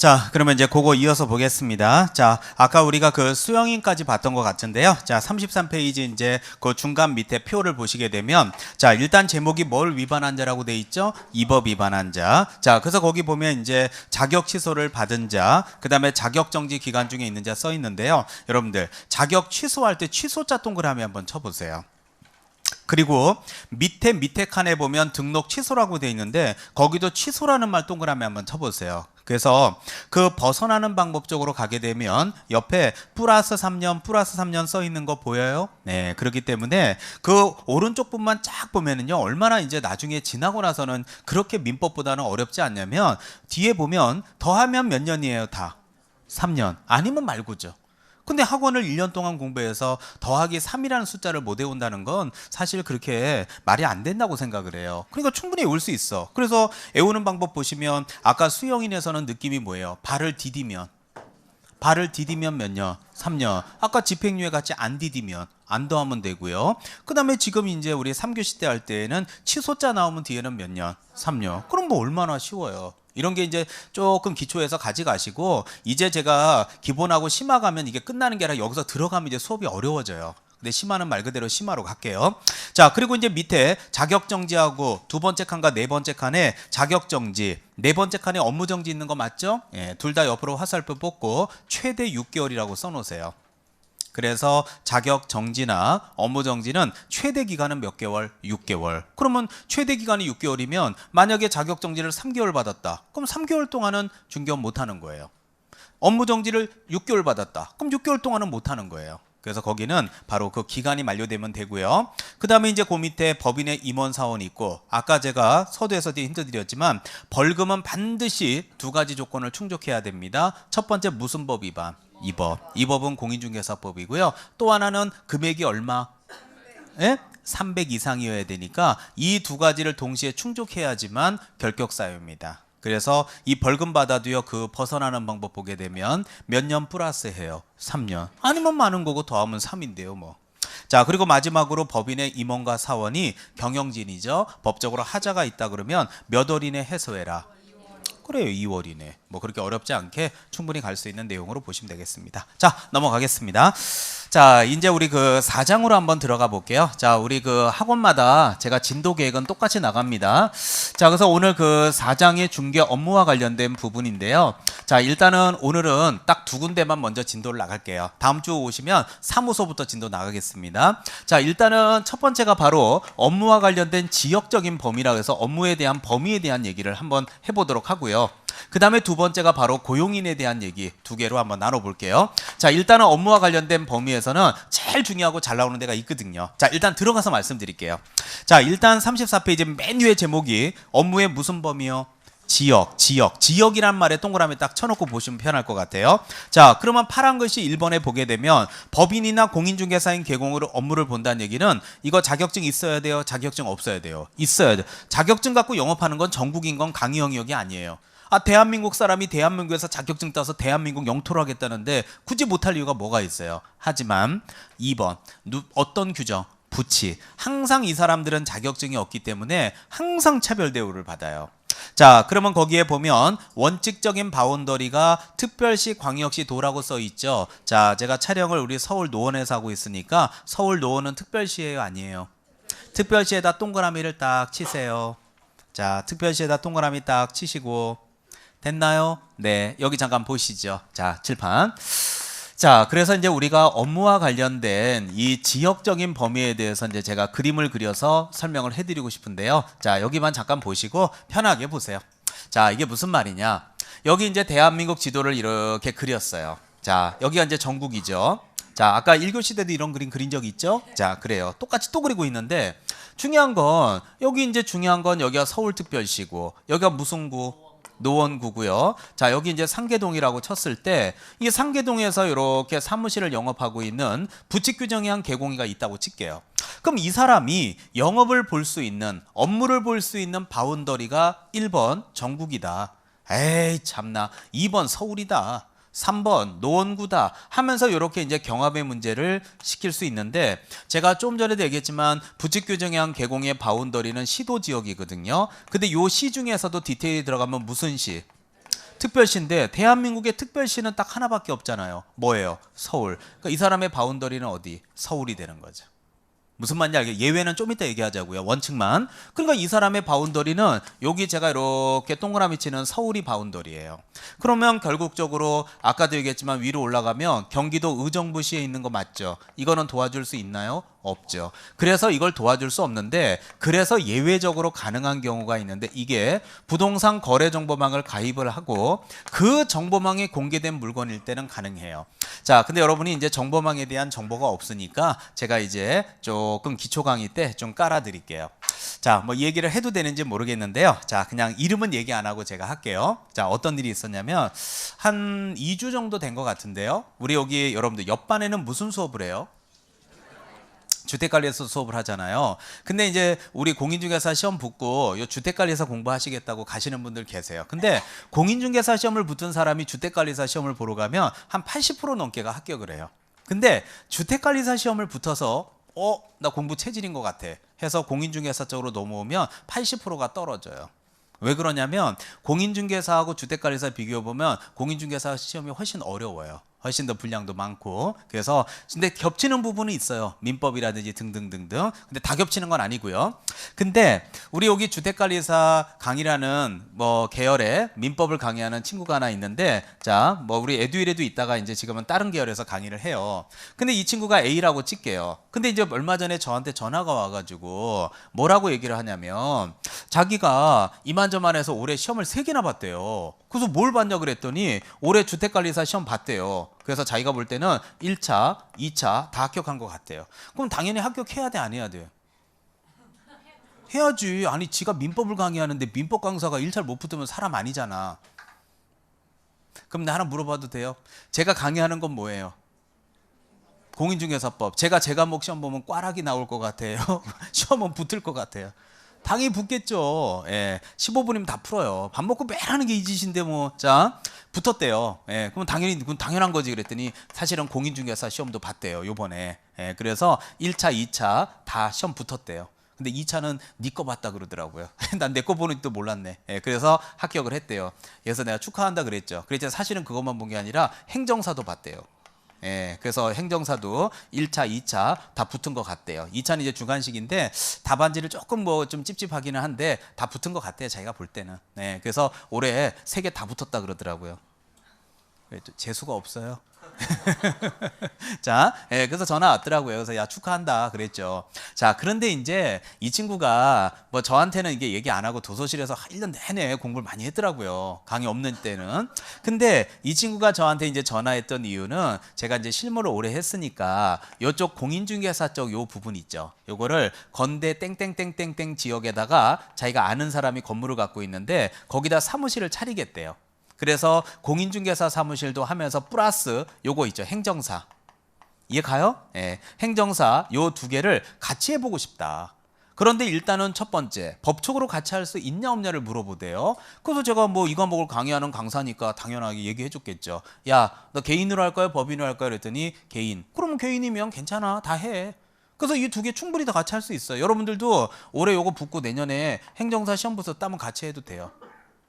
자, 그러면 이제 그거 이어서 보겠습니다. 자, 아까 우리가 그 수영인까지 봤던 것 같은데요. 자, 33페이지 이제 그 중간 밑에 표를 보시게 되면, 자, 일단 제목이 뭘 위반한 자라고 돼 있죠? 이법 위반한 자. 자, 그래서 거기 보면 이제 자격 취소를 받은 자, 그 다음에 자격 정지 기간 중에 있는 자 써 있는데요. 여러분들, 자격 취소할 때 취소자 동그라미 한번 쳐보세요. 그리고 밑에 칸에 보면 등록 취소라고 돼 있는데 거기도 취소라는 말 동그라미 한번 쳐보세요. 그래서 그 벗어나는 방법 쪽으로 가게 되면 옆에 플러스 3년 써 있는 거 보여요? 네, 그렇기 때문에 그 오른쪽 부분만 쫙 보면은요 얼마나 이제 나중에 지나고 나서는 그렇게 민법보다는 어렵지 않냐면 뒤에 보면 더하면 몇 년이에요? 다 3년 아니면 말고죠. 근데 학원을 1년 동안 공부해서 더하기 3이라는 숫자를 못 외운다는 건 사실 그렇게 말이 안 된다고 생각을 해요. 그러니까 충분히 외울 수 있어. 그래서 외우는 방법 보시면 아까 수영인에서는 느낌이 뭐예요? 발을 디디면 몇 년? 3년. 아까 집행유예 같이 안 디디면 안 더하면 되고요. 그 다음에 지금 이제 우리 3교시 때 할 때에는 취소자 나오면 뒤에는 몇 년? 3년. 그럼 뭐 얼마나 쉬워요. 이런 게 이제 조금 기초에서 가져가시고 이제 제가 기본하고 심화 가면 이게 끝나는 게 아니라 여기서 들어가면 이제 수업이 어려워져요. 근데 심화는 말 그대로 심화로 갈게요. 자, 그리고 이제 밑에 자격정지하고 두 번째 칸과 네 번째 칸에 자격정지, 네 번째 칸에 업무정지 있는 거 맞죠? 예, 둘 다 옆으로 화살표 뽑고 최대 6개월이라고 써놓으세요. 그래서 자격 정지나 업무 정지는 최대 기간은 몇 개월? 6개월. 그러면 최대 기간이 6개월이면 만약에 자격 정지를 3개월 받았다. 그럼 3개월 동안은 중개업 못 하는 거예요. 업무 정지를 6개월 받았다. 그럼 6개월 동안은 못 하는 거예요. 그래서 거기는 바로 그 기간이 만료되면 되고요. 그 다음에 이제 그 밑에 법인의 임원 사원이 있고 아까 제가 서두에서 힌트 드렸지만 벌금은 반드시 두 가지 조건을 충족해야 됩니다. 첫 번째 무슨 법 위반? 이 법은 공인중개사법이고요. 또 하나는 금액이 얼마? 예? 300 이상이어야 되니까 이 두 가지를 동시에 충족해야지만 결격 사유입니다. 그래서 이 벌금 받아도요 그 벗어나는 방법 보게 되면 몇 년 플러스 해요? 3년. 아니면 많은 거고 더하면 3인데요 뭐. 자, 그리고 마지막으로 법인의 임원과 사원이 경영진이죠. 법적으로 하자가 있다 그러면 몇 월 이내 해소해라. 그래요, 2월 이내. 뭐 그렇게 어렵지 않게 충분히 갈 수 있는 내용으로 보시면 되겠습니다. 자, 넘어가겠습니다. 자, 이제 우리 그 4장으로 한번 들어가 볼게요. 자, 우리 그 학원마다 제가 진도 계획은 똑같이 나갑니다. 자, 그래서 오늘 그 4장의 중개 업무와 관련된 부분인데요. 자, 일단은 오늘은 딱 두 군데만 먼저 진도를 나갈게요. 다음 주 오시면 사무소부터 진도 나가겠습니다. 자, 일단은 첫 번째가 바로 업무와 관련된 지역적인 범위라 해서 업무에 대한 범위에 대한 얘기를 한번 해보도록 하고요. 그 다음에 두 번째가 바로 고용인에 대한 얘기 두 개로 한번 나눠볼게요. 자, 일단은 업무와 관련된 범위에서는 제일 중요하고 잘 나오는 데가 있거든요. 자, 일단 들어가서 말씀드릴게요. 자, 일단 34페이지 맨 위에 제목이 업무의 무슨 범위요? 지역이란 말에 동그라미 딱 쳐놓고 보시면 편할 것 같아요. 자, 그러면 파란 글씨 1번에 보게 되면 법인이나 공인중개사인 개공으로 업무를 본다는 얘기는 이거 자격증 있어야 돼요? 자격증 없어야 돼요? 있어야 돼요. 자격증 갖고 영업하는 건 전국인 건 강의 영역이 아니에요. 아, 대한민국 사람이 대한민국에서 자격증 따서 대한민국 영토로 하겠다는데 굳이 못할 이유가 뭐가 있어요? 하지만 2번 어떤 규정? 부치. 항상 이 사람들은 자격증이 없기 때문에 항상 차별 대우를 받아요. 자, 그러면 거기에 보면 원칙적인 바운더리가 특별시, 광역시, 도라고 써 있죠. 자, 제가 촬영을 우리 서울 노원에서 하고 있으니까 서울 노원은 특별시예요, 아니에요? 특별시에다 동그라미를 딱 치세요. 자, 특별시에다 동그라미 딱 치시고 됐나요? 네, 여기 잠깐 보시죠. 자, 칠판. 자, 그래서 이제 우리가 업무와 관련된 이 지역적인 범위에 대해서 이제 제가 그림을 그려서 설명을 해드리고 싶은데요. 자, 여기만 잠깐 보시고 편하게 보세요. 자, 이게 무슨 말이냐? 여기 이제 대한민국 지도를 이렇게 그렸어요. 자, 여기가 이제 전국이죠. 자, 아까 1교시 때도 이런 그림 그린 적 있죠? 자, 그래요. 똑같이 또 그리고 있는데 중요한 건 여기가 서울특별시고 여기가 무슨 구? 노원구고요. 자, 여기 이제 상계동이라고 쳤을 때 이 상계동에서 이렇게 사무실을 영업하고 있는 부칙 규정에 한 개공이가 있다고 칠게요. 그럼 이 사람이 영업을 볼 수 있는 업무를 볼 수 있는 바운더리가 1번 전국이다. 에이 참나. 2번 서울이다. 3번 노원구다 하면서 이렇게 이제 경합의 문제를 시킬 수 있는데 제가 좀 전에도 얘기했지만 부칙 규정에 한 개공의 바운더리는 시도 지역이거든요. 근데 요 시 중에서도 디테일이 들어가면 무슨 시? 특별시인데 대한민국의 특별시는 딱 하나밖에 없잖아요. 뭐예요? 서울. 그러니까 이 사람의 바운더리는 어디? 서울이 되는 거죠. 무슨 말인지 알겠어요? 예외는 좀 이따 얘기하자고요. 원칙만. 그러니까 이 사람의 바운더리는 여기 제가 이렇게 동그라미 치는 서울이 바운더리예요. 그러면 결국적으로 아까도 얘기했지만 위로 올라가면 경기도 의정부시에 있는 거 맞죠? 이거는 도와줄 수 있나요? 없죠. 그래서 이걸 도와줄 수 없는데 그래서 예외적으로 가능한 경우가 있는데 이게 부동산 거래 정보망을 가입을 하고 그 정보망에 공개된 물건일 때는 가능해요. 자, 근데 여러분이 이제 정보망에 대한 정보가 없으니까 제가 이제 조금 기초 강의 때 좀 깔아 드릴게요. 자, 뭐 얘기를 해도 되는지 모르겠는데요. 자, 그냥 이름은 얘기 안 하고 제가 할게요. 자, 어떤 일이 있었냐면 한 2주 정도 된 것 같은데요. 우리 여기 여러분들 옆반에는 무슨 수업을 해요? 주택관리에서 수업을 하잖아요. 근데 이제 우리 공인중개사 시험 붙고 요 주택관리사 공부하시겠다고 가시는 분들 계세요. 근데 공인중개사 시험을 붙은 사람이 주택관리사 시험을 보러 가면 한 80% 넘게가 합격을 해요. 근데 주택관리사 시험을 붙어서 나 공부 체질인 것 같아 해서 공인중개사 쪽으로 넘어오면 80%가 떨어져요. 왜 그러냐면 공인중개사하고 주택관리사 비교해보면 공인중개사 시험이 훨씬 어려워요. 훨씬 더 분량도 많고. 그래서 근데 겹치는 부분은 있어요. 민법이라든지 등등등등. 근데 다 겹치는 건 아니고요. 근데 우리 여기 주택관리사 강의라는 뭐 계열의 민법을 강의하는 친구가 하나 있는데 자, 뭐 우리 에듀윌에도 있다가 이제 지금은 다른 계열에서 강의를 해요. 근데 이 친구가 A라고 칠게요. 근데 이제 얼마 전에 저한테 전화가 와가지고 뭐라고 얘기를 하냐면 자기가 이만저만해서 올해 시험을 3개나 봤대요. 그래서 뭘 봤냐 그랬더니 올해 주택관리사 시험 봤대요. 그래서 자기가 볼 때는 1차, 2차 다 합격한 것 같아요. 그럼 당연히 합격해야 돼, 안 해야 돼? 해야지. 아니 지가 민법을 강의하는데 민법 강사가 1차를 못 붙으면 사람 아니잖아. 그럼 나 하나 물어봐도 돼요? 제가 강의하는 건 뭐예요? 공인중개사법. 제가 제 과목 시험 보면 꽈락이 나올 것 같아요. 시험은 붙을 것 같아요. 당연히 붙겠죠. 예, 15분이면 다 풀어요. 밥 먹고 매일 하는 게 이 짓인데 뭐. 자, 붙었대요. 예, 그럼 당연히 그건 당연한 거지 그랬더니 사실은 공인중개사 시험도 봤대요. 요번에. 예, 그래서 1차, 2차 다 시험 붙었대요. 근데 2차는 네 거 봤다 그러더라고요. 난 내 거 보는 줄 몰랐네. 예, 그래서 합격을 했대요. 그래서 내가 축하한다 그랬죠. 그랬더니 사실은 그것만 본 게 아니라 행정사도 봤대요. 예, 그래서 행정사도 1차, 2차 다 붙은 것 같대요. 2차는 이제 주관식인데 답안지를 조금 뭐 좀 찝찝하기는 한데 다 붙은 것 같아요. 자기가 볼 때는. 네, 그래서 올해 3개 다 붙었다 그러더라고요. 재수가 없어요. 자, 예, 그래서 전화 왔더라고요. 그래서 야 축하한다 그랬죠. 자, 그런데 이제 이 친구가 뭐 저한테는 이게 얘기 안 하고 도서실에서 1년 내내 공부를 많이 했더라고요. 강의 없는 때는. 근데 이 친구가 저한테 이제 전화했던 이유는 제가 이제 실무를 오래 했으니까 요쪽 공인중개사 쪽 요 부분 있죠. 요거를 건대 땡땡땡땡땡 지역에다가 자기가 아는 사람이 건물을 갖고 있는데 거기다 사무실을 차리겠대요. 그래서 공인중개사 사무실도 하면서 플러스 요거 있죠. 행정사. 이해 가요? 예. 행정사 요 2개를 같이 해보고 싶다. 그런데 일단은 첫 번째 법적으로 같이 할 수 있냐 없냐를 물어보대요. 그래서 제가 뭐 이 과목을 강의하는 강사니까 당연하게 얘기해 줬겠죠. 야, 너 개인으로 할 거야? 법인으로 할 거야? 그랬더니 개인. 그러면 개인이면 괜찮아. 다 해. 그래서 이 2개 충분히 다 같이 할 수 있어요. 여러분들도 올해 요거 붙고 내년에 행정사 시험 붙어서 따면 같이 해도 돼요.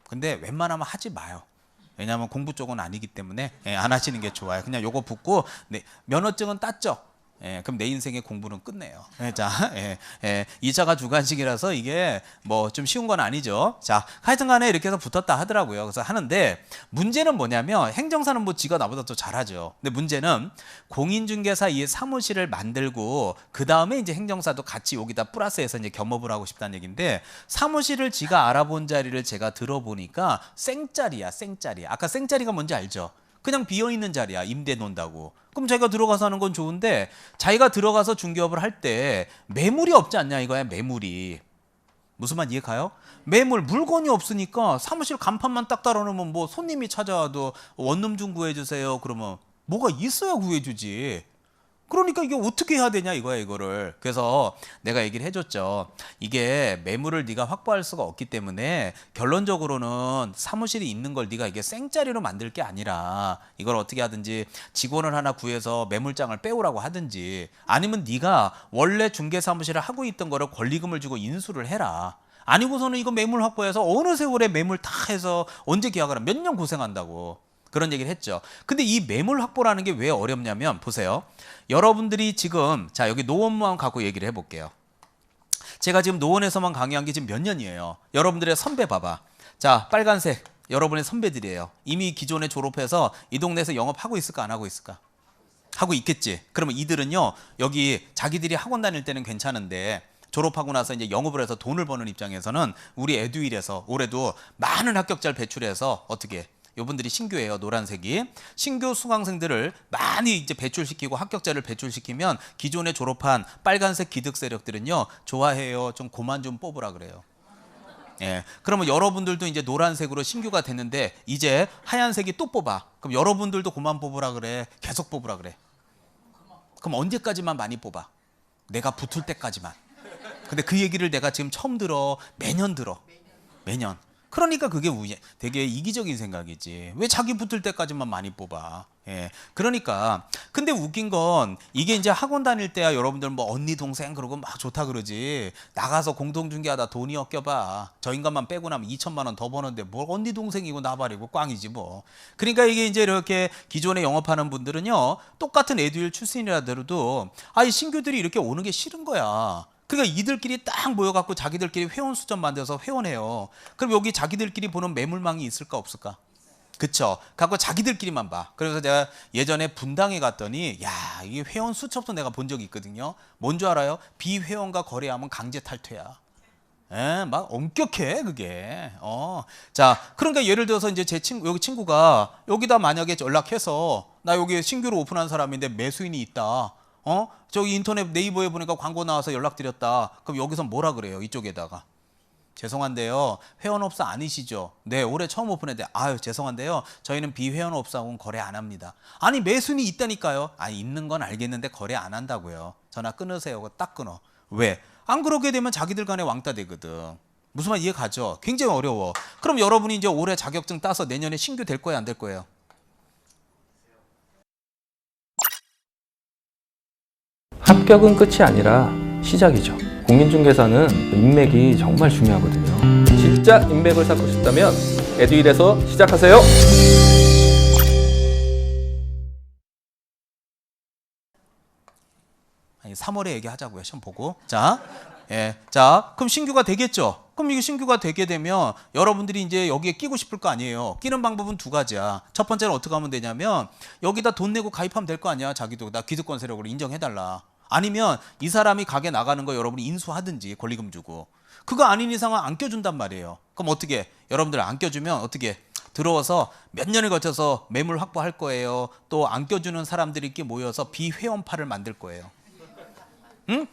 근데 웬만하면 하지 마요. 왜냐하면 공부 쪽은 아니기 때문에 안 하시는 게 좋아요. 그냥 요거 붙고 면허증은 땄죠. 그럼 내 인생의 공부는 끝내요. 자, 2차가 주관식이라서 이게 뭐 좀 쉬운 건 아니죠. 자, 하여튼간에 이렇게 해서 붙었다 하더라고요. 그래서 하는데 문제는 뭐냐면 행정사는 뭐 지가 나보다 더 잘하죠. 근데 문제는 공인중개사 이 사무실을 만들고 그 다음에 이제 행정사도 같이 여기다 플러스해서 이제 겸업을 하고 싶다는 얘기인데 사무실을 지가 알아본 자리를 제가 들어보니까 생짜리야, 생짜리. 아까 생짜리가 뭔지 알죠? 그냥 비어있는 자리야. 임대 놓는다고. 그럼 자기가 들어가서 하는 건 좋은데 자기가 들어가서 중개업을 할 때 매물이 없지 않냐 이거야. 매물이. 무슨 말 이해 가요? 매물, 물건이 없으니까 사무실 간판만 딱 달아놓으면 뭐 손님이 찾아와도 원룸 좀 구해주세요. 그러면 뭐가 있어야 구해주지. 그러니까 이게 어떻게 해야 되냐 이거야 이거를. 그래서 내가 얘기를 해줬죠. 이게 매물을 네가 확보할 수가 없기 때문에 결론적으로는 사무실이 있는 걸 네가 이게 생짜리로 만들 게 아니라 이걸 어떻게 하든지 직원을 하나 구해서 매물장을 빼오라고 하든지 아니면 네가 원래 중개사무실을 하고 있던 거를 권리금을 주고 인수를 해라. 아니고서는 이거 매물 확보해서 어느 세월에 매물 다 해서 언제 계약을 하면 몇 년 고생한다고 그런 얘기를 했죠. 근데 이 매물 확보라는 게 왜 어렵냐면 보세요. 여러분들이 지금 자 여기 노원만 갖고 얘기를 해볼게요. 제가 지금 노원에서만 강의한 게 지금 몇 년이에요. 여러분들의 선배 봐봐. 자 빨간색 여러분의 선배들이에요. 이미 기존에 졸업해서 이 동네에서 영업하고 있을까 안 하고 있을까? 하고 있겠지. 그러면 이들은요 여기 자기들이 학원 다닐 때는 괜찮은데 졸업하고 나서 이제 영업을 해서 돈을 버는 입장에서는 우리 에듀윌에서 올해도 많은 합격자를 배출해서 어떻게 요분들이 신규예요. 노란색이 신규 수강생들을 많이 이제 배출시키고 합격자를 배출시키면 기존에 졸업한 빨간색 기득 세력들은요 좋아해요. 좀 그만 좀 뽑으라 그래요. 예, 그러면 여러분들도 이제 노란색으로 신규가 됐는데 이제 하얀색이 또 뽑아. 그럼 여러분들도 그만 뽑으라 그래. 계속 뽑으라 그래. 그럼 언제까지만 많이 뽑아? 내가 붙을 때까지만. 근데 그 얘기를 내가 지금 처음 들어. 매년 들어. 매년. 그러니까 그게 되게 이기적인 생각이지. 왜 자기 붙을 때까지만 많이 뽑아? 예. 그러니까 근데 웃긴 건 이게 이제 학원 다닐 때야 여러분들 뭐 언니 동생 그러고 막 좋다 그러지. 나가서 공동중개하다 돈이 엮여봐. 저 인간만 빼고 나면 2천만 원 더 버는데 뭘 언니 동생이고 나발이고 꽝이지 뭐. 그러니까 이게 이제 이렇게 기존에 영업하는 분들은요 똑같은 에듀윌 출신이라더라도 아이 신규들이 이렇게 오는 게 싫은 거야. 그러니까 이들끼리 딱 모여갖고 자기들끼리 회원 수점 만들어서 회원해요. 그럼 여기 자기들끼리 보는 매물망이 있을까 없을까? 그쵸? 갖고 자기들끼리만 봐. 그래서 제가 예전에 분당에 갔더니 야 이게 회원 수첩도 내가 본 적이 있거든요. 뭔 줄 알아요? 비회원과 거래하면 강제 탈퇴야. 예, 막 엄격해 그게. 자, 그러니까 예를 들어서 이제 제 친구 여기 친구가 여기다 만약에 연락해서 나 여기 신규로 오픈한 사람인데 매수인이 있다. 저기 인터넷 네이버에 보니까 광고 나와서 연락드렸다. 그럼 여기서 뭐라 그래요? 이쪽에다가. 죄송한데요. 회원업소 아니시죠? 네, 올해 처음 오픈했는데 아유 죄송한데요. 저희는 비회원업소하고는 거래 안 합니다. 아니 매수인이 있다니까요. 아니 있는 건 알겠는데 거래 안 한다고요. 전화 끊으세요. 딱 끊어. 왜? 안 그러게 되면 자기들 간에 왕따 되거든. 무슨 말 이해 가죠? 굉장히 어려워. 그럼 여러분이 이제 올해 자격증 따서 내년에 신규 될 거예요? 안 될 거예요? 합격은 끝이 아니라 시작이죠. 공인중개사는 인맥이 정말 중요하거든요. 진짜 인맥을 쌓고 싶다면 에듀윌에서 시작하세요. 아니, 3월에 얘기하자고요. 시험 보고. 자, 예, 자, 그럼 신규가 되겠죠. 그럼 이게 신규가 되게 되면 여러분들이 이제 여기에 끼고 싶을 거 아니에요. 끼는 방법은 두 가지야. 첫 번째는 어떻게 하면 되냐면 여기다 돈 내고 가입하면 될 거 아니야. 자기도 나 기득권 세력으로 인정해달라. 아니면 이 사람이 가게 나가는 거 여러분이 인수하든지 권리금 주고. 그거 아닌 이상은 안 껴준단 말이에요. 그럼 어떻게? 여러분들 안 껴주면 어떻게? 들어와서 몇 년을 거쳐서 매물 확보할 거예요. 또 안 껴주는 사람들이 이렇게 모여서 비회원파를 만들 거예요. 응?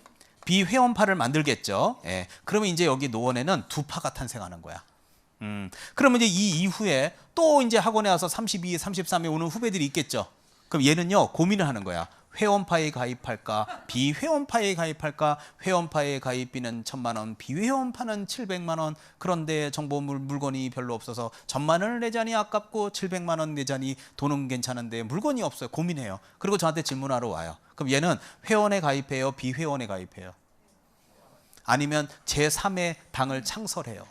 비회원파를 만들겠죠. 예. 그러면 이제 여기 노원에는 두 파가 탄생하는 거야. 그러면 이제 이 이후에 또 이제 학원에 와서 32, 33에 오는 후배들이 있겠죠. 그럼 얘는요 고민을 하는 거야. 회원파에 가입할까? 비회원파에 가입할까? 회원파에 가입비는 1,000만 원, 비회원파는 700만 원. 그런데 정보 물건이 별로 없어서 1,000만 원을 내자니 아깝고 700만 원 내자니 돈은 괜찮은데 물건이 없어요. 고민해요. 그리고 저한테 질문하러 와요. 그럼 얘는 회원에 가입해요? 비회원에 가입해요? 아니면 제3의 당을 창설해요?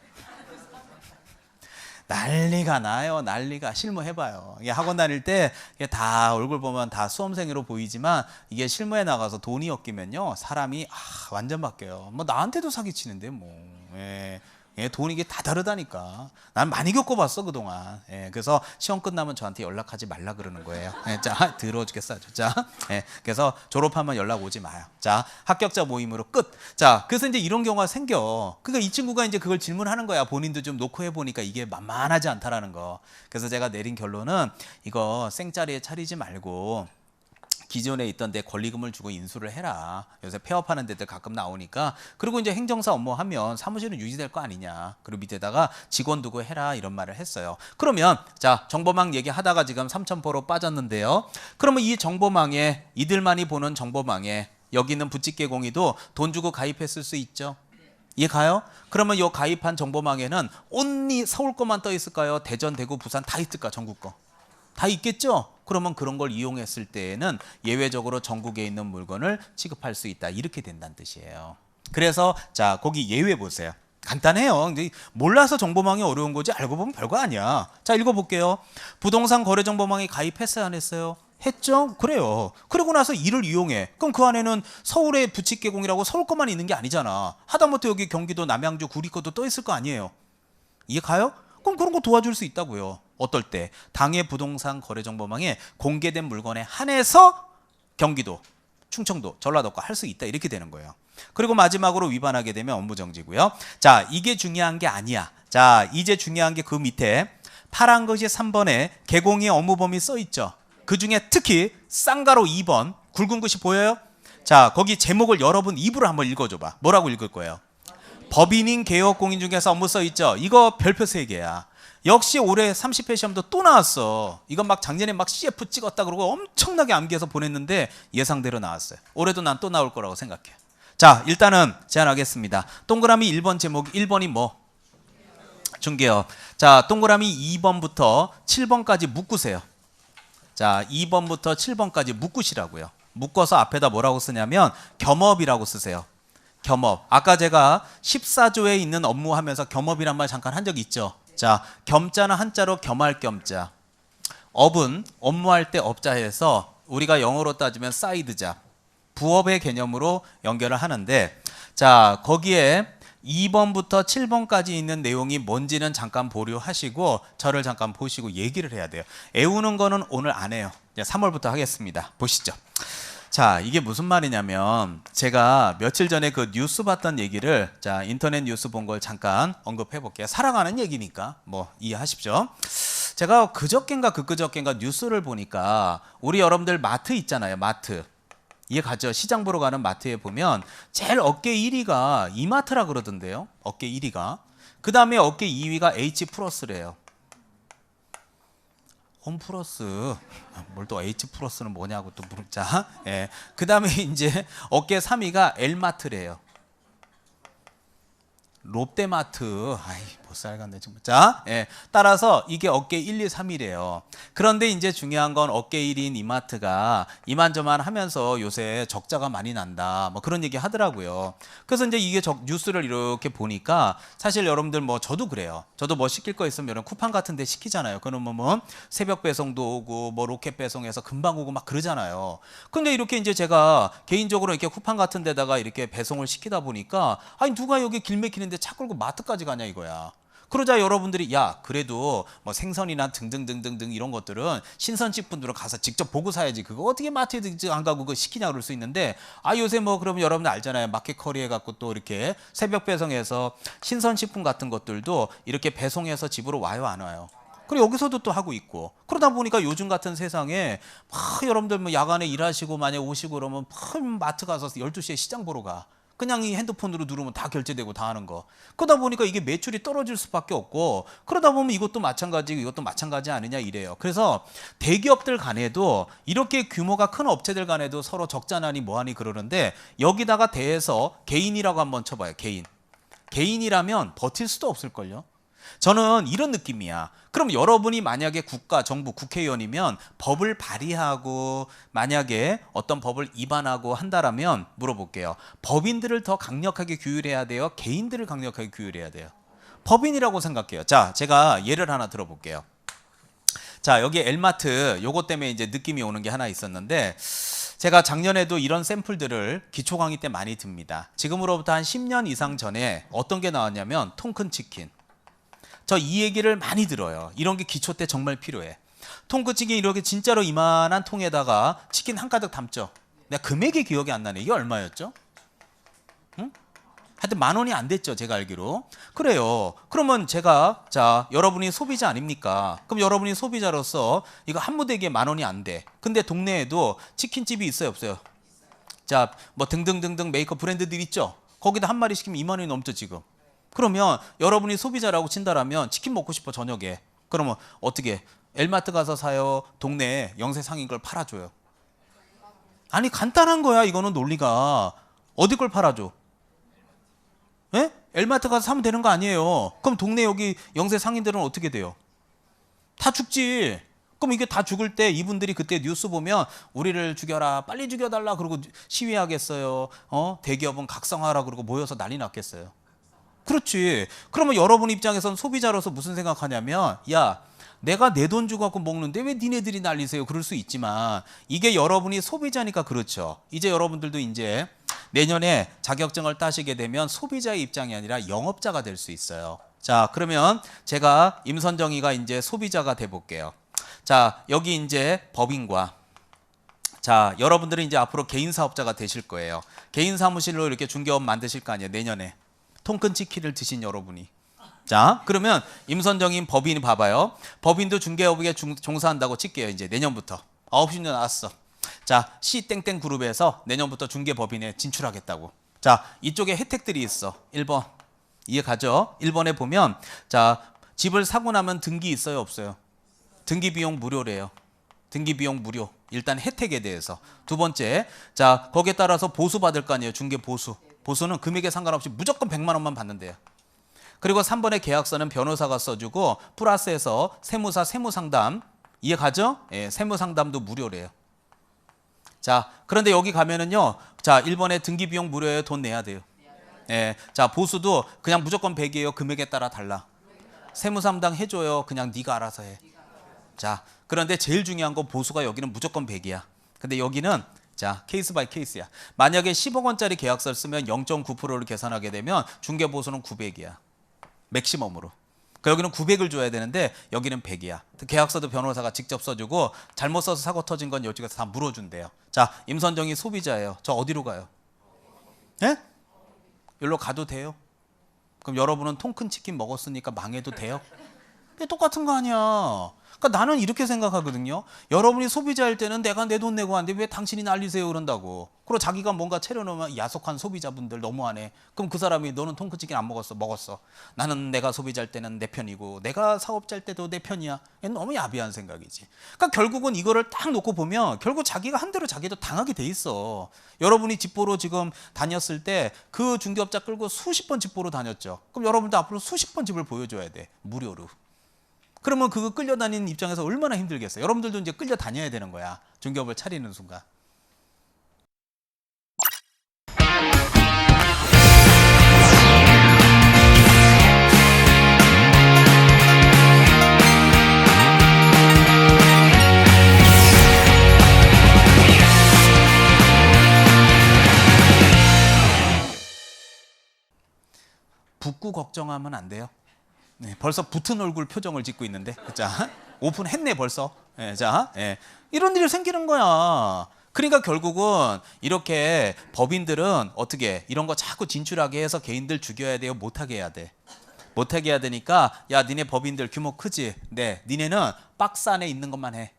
난리가 나요. 난리가. 실무해봐요. 이게 학원 다닐 때 이게 다 얼굴 보면 다 수험생으로 보이지만 이게 실무에 나가서 돈이 엮이면요 사람이 완전 바뀌어요. 뭐 나한테도 사기치는데 뭐. 예. 예, 돈이 이게 다 다르다니까. 난 많이 겪어봤어 그동안. 예, 그래서 시험 끝나면 저한테 연락하지 말라 그러는 거예요. 예, 자 더러워 죽겠어. 자, 예, 그래서 졸업하면 연락 오지 마요. 자, 합격자 모임으로 끝. 자, 그래서 이제 이런 경우가 생겨. 그러니까 이 친구가 이제 그걸 질문하는 거야. 본인도 좀 놓고 해보니까 이게 만만하지 않다라는 거. 그래서 제가 내린 결론은 이거 생짜리에 차리지 말고. 기존에 있던 데 권리금을 주고 인수를 해라. 요새 폐업하는 데들 가끔 나오니까. 그리고 이제 행정사 업무하면 사무실은 유지될 거 아니냐. 그리고 밑에다가 직원 두고 해라 이런 말을 했어요. 그러면 자 정보망 얘기하다가 지금 3,000%로 빠졌는데요. 그러면 이 정보망에 이들만이 보는 정보망에 여기 있는 부직계공의도 돈 주고 가입했을 수 있죠. 이해 가요? 그러면 이 가입한 정보망에는 온리 서울 거만 떠 있을까요? 대전, 대구, 부산 다 있을까? 전국 거. 다 있겠죠? 그러면 그런 걸 이용했을 때에는 예외적으로 전국에 있는 물건을 취급할 수 있다. 이렇게 된다는 뜻이에요. 그래서 자 거기 예외 보세요. 간단해요. 근데 몰라서 정보망이 어려운 거지 알고 보면 별거 아니야. 자, 읽어볼게요. 부동산 거래정보망에 가입했어요, 안 했어요? 했죠? 그래요. 그러고 나서 이를 이용해. 그럼 그 안에는 서울의 부칙개공이라고 서울 것만 있는 게 아니잖아. 하다못해 여기 경기도 남양주 구리 것도 떠 있을 거 아니에요. 이해 가요? 그럼 그런 거 도와줄 수 있다고요. 어떨 때? 당해 부동산 거래정보망에 공개된 물건에 한해서 경기도, 충청도, 전라도과 할 수 있다 이렇게 되는 거예요. 그리고 마지막으로 위반하게 되면 업무정지고요. 자, 이게 중요한 게 아니야. 자, 이제 중요한 게 그 밑에 파란 것이 3번에 개공의 업무 범위 써 있죠. 그 중에 특히 쌍가로 2번 굵은 것이 보여요? 자, 거기 제목을 여러분 입으로 한번 읽어줘봐. 뭐라고 읽을 거예요? 법인인 개업공인 중에서 업무 써 있죠. 이거 별표 3개야. 역시 올해 30회 시험도 또 나왔어. 이건 막 작년에 막 CF 찍었다 그러고 엄청나게 암기해서 보냈는데 예상대로 나왔어요. 올해도 난 또 나올 거라고 생각해. 자, 일단은 제안하겠습니다. 동그라미 1번 제목 1번이 뭐? 중개업. 자, 동그라미 2번부터 7번까지 묶으세요. 자, 2번부터 7번까지 묶으시라고요. 묶어서 앞에다 뭐라고 쓰냐면 겸업이라고 쓰세요. 겸업. 아까 제가 14조에 있는 업무 하면서 겸업이란 말 잠깐 한 적 있죠. 자, 겸자는 한자로 겸할 겸자. 업은 업무할 때 업자에서 우리가 영어로 따지면 사이드자. 부업의 개념으로 연결을 하는데, 자, 거기에 2번부터 7번까지 있는 내용이 뭔지는 잠깐 보류하시고 저를 잠깐 보시고 얘기를 해야 돼요. 애우는 거는 오늘 안 해요. 3월부터 하겠습니다. 보시죠. 자, 이게 무슨 말이냐면 제가 며칠 전에 그 뉴스 봤던 얘기를, 자, 인터넷 뉴스 본 걸 잠깐 언급해 볼게요. 살아가는 얘기니까 뭐 이해하십시오. 제가 그저껜가 그저껜가 뉴스를 보니까 우리 여러분들 마트 있잖아요. 마트. 이해 가죠? 시장 보러 가는 마트에 보면 제일 어깨 1위가 이마트라 그러던데요. 어깨 1위가. 그 다음에 어깨 2위가 H 플러스래요. 홈 플러스. 뭘 또 H 플러스는 뭐냐고 또 물자. 예. 그 다음에 이제 어깨 3위가 L마트래요. 롯데마트. 아이, 못 살겠네 정말. 자, 예. 따라서 이게 어깨 1, 2, 3이래요. 그런데 이제 중요한 건 어깨 1인 이마트가 이만저만 하면서 요새 적자가 많이 난다. 뭐 그런 얘기 하더라고요. 그래서 이제 이게 뉴스를 이렇게 보니까 사실 여러분들 뭐 저도 그래요. 저도 뭐 시킬 거 있으면 이런 쿠팡 같은 데 시키잖아요. 그러면 뭐 새벽 배송도 오고 뭐 로켓 배송해서 금방 오고 막 그러잖아요. 근데 이렇게 이제 제가 개인적으로 이렇게 쿠팡 같은 데다가 이렇게 배송을 시키다 보니까 아니 누가 여기 길 막히는데 차 끌고 마트까지 가냐 이거야. 그러자 여러분들이 야 그래도 뭐 생선이나 등등등등등 이런 것들은 신선집 분들은 가서 직접 보고 사야지 그거 어떻게 마트에 안 가고 그거 시키냐 그럴 수 있는데 아 요새 뭐 그러면 여러분들 알잖아요. 마켓커리 해갖고 또 이렇게 새벽 배송해서 신선식품 같은 것들도 이렇게 배송해서 집으로 와요 안 와요? 그리고 여기서도 또 하고 있고 그러다 보니까 요즘 같은 세상에 막 여러분들 뭐 야간에 일하시고 만약에 오시고 그러면 마트 가서 12시에 시장 보러 가. 그냥 이 핸드폰으로 누르면 다 결제되고 다 하는 거. 그러다 보니까 이게 매출이 떨어질 수밖에 없고 그러다 보면 이것도 마찬가지고 이것도 마찬가지 아니냐 이래요. 그래서 대기업들 간에도 이렇게 규모가 큰 업체들 간에도 서로 적자나니 뭐하니 그러는데 여기다가 대해서 개인이라고 한번 쳐봐요. 개인. 개인이라면 버틸 수도 없을걸요. 저는 이런 느낌이야. 그럼 여러분이 만약에 국가, 정부, 국회의원이면 법을 발의하고 만약에 어떤 법을 위반하고 한다라면 물어볼게요. 법인들을 더 강력하게 규율해야 돼요? 개인들을 강력하게 규율해야 돼요? 법인이라고 생각해요. 자, 제가 예를 하나 들어볼게요. 자, 여기 엘마트 요거 때문에 이제 느낌이 오는 게 하나 있었는데 제가 작년에도 이런 샘플들을 기초 강의 때 많이 듭니다. 지금으로부터 한 10년 이상 전에 어떤 게 나왔냐면 통큰 치킨. 저 이 얘기를 많이 들어요. 이런 게 기초 때 정말 필요해. 통큰 치킨 이렇게 진짜로 이만한 통에다가 치킨 한 가득 담죠. 내가 금액이 기억이 안 나네. 이게 얼마였죠? 응? 하여튼 10,000원이 안 됐죠. 제가 알기로. 그래요. 그러면 제가 자 여러분이 소비자 아닙니까? 그럼 여러분이 소비자로서 이거 한 무대기에 10,000원이 안 돼. 근데 동네에도 치킨집이 있어요 없어요? 자 뭐 등등등등 메이크업 브랜드들 있죠. 거기다 한 마리 시키면 20,000원이 넘죠 지금. 그러면 여러분이 소비자라고 친다라면 치킨 먹고 싶어 저녁에. 그러면 어떻게 엘마트 가서 사요? 동네에 영세 상인 걸 팔아줘요? 아니 간단한 거야. 이거는 논리가. 어디 걸 팔아줘? 예? 엘마트 가서 사면 되는 거 아니에요. 그럼 동네 여기 영세 상인들은 어떻게 돼요? 다 죽지. 그럼 이게 다 죽을 때 이분들이 그때 뉴스 보면 우리를 죽여라 빨리 죽여달라 그러고 시위하겠어요. 대기업은 각성하라 그러고 모여서 난리 났겠어요. 그렇지. 그러면 여러분 입장에선 소비자로서 무슨 생각하냐면, 야, 내가 내 돈 주고 갖고 먹는데 왜 니네들이 난리세요? 그럴 수 있지만 이게 여러분이 소비자니까 그렇죠. 이제 여러분들도 이제 내년에 자격증을 따시게 되면 소비자의 입장이 아니라 영업자가 될 수 있어요. 자, 그러면 제가 임선정이가 이제 소비자가 돼 볼게요. 자, 여기 이제 법인과 자, 여러분들은 이제 앞으로 개인 사업자가 되실 거예요. 개인 사무실로 이렇게 중개업 만드실 거 아니에요, 내년에. 통큰 치킨을 드신 여러분이. 자, 그러면 임선정인 법인이 봐봐요. 법인도 중개업에 종사한다고 칠게요. 이제 내년부터 9시 나왔어. 자, C 땡땡 그룹에서 내년부터 중개법인에 진출하겠다고. 자, 이쪽에 혜택들이 있어. 1번 이해 가죠? 1번에 보면 자, 집을 사고 나면 등기 있어요, 없어요? 등기 비용 무료래요. 등기 비용 무료. 일단 혜택에 대해서. 두 번째, 자, 거기에 따라서 보수 받을 거 아니에요. 중개 보수. 보수는 금액에 상관없이 무조건 100만 원만 받는데요. 그리고 3번의 계약서는 변호사가 써주고 플러스해서 세무사 세무상담 이해 가죠? 예, 세무상담도 무료래요. 자, 그런데 여기 가면은요. 자, 1번에 등기 비용 무료예요. 돈 내야 돼요. 예, 자, 보수도 그냥 무조건 100이에요. 금액에 따라 달라. 세무상담 해줘요. 그냥 네가 알아서 해. 자, 그런데 제일 중요한 건 보수가 여기는 무조건 100이야. 근데 여기는 자, 케이스 바이 케이스야. 만약에 10억 원짜리 계약서를 쓰면 0.9%를 계산하게 되면 중개보수는 900이야. 맥시멈으로. 그 여기는 900을 줘야 되는데 여기는 100이야. 계약서도 변호사가 직접 써주고 잘못 써서 사고 터진 건 이쪽에서 다 물어준대요. 자, 임선정이 소비자예요. 저 어디로 가요? 예? 여기로 가도 돼요? 그럼 여러분은 통큰 치킨 먹었으니까 망해도 돼요? 똑같은 거 아니야. 그러니까 나는 이렇게 생각하거든요. 여러분이 소비자일 때는 내가 내 돈 내고 하는데 왜 당신이 난리세요 그런다고. 그리고 자기가 뭔가 채려놓으면 야속한 소비자분들 너무하네. 그럼 그 사람이 너는 통크치킨 안 먹었어? 먹었어. 나는 내가 소비자일 때는 내 편이고 내가 사업자일 때도 내 편이야. 너무 야비한 생각이지. 그러니까 결국은 이거를 딱 놓고 보면 결국 자기가 한 대로 자기도 당하게 돼 있어. 여러분이 집 보러 지금 다녔을 때 그 중개업자 끌고 수십 번 집 보러 다녔죠. 그럼 여러분도 앞으로 수십 번 집을 보여줘야 돼. 무료로. 그러면 그거 끌려다니는 입장에서 얼마나 힘들겠어요. 여러분들도 이제 끌려다녀야 되는 거야. 중개업을 차리는 순간. 붓고 걱정하면 안 돼요. 네, 벌써 붙은 얼굴 표정을 짓고 있는데, 자, 오픈했네 벌써. 네, 자, 네, 이런 일이 생기는 거야. 그러니까 결국은 이렇게 법인들은 어떻게 이런 거 자꾸 진출하게 해서 개인들 죽여야 돼요? 못하게 해야 돼. 못하게 해야 되니까 야, 니네 법인들 규모 크지? 네, 니네는 박스 안에 있는 것만 해.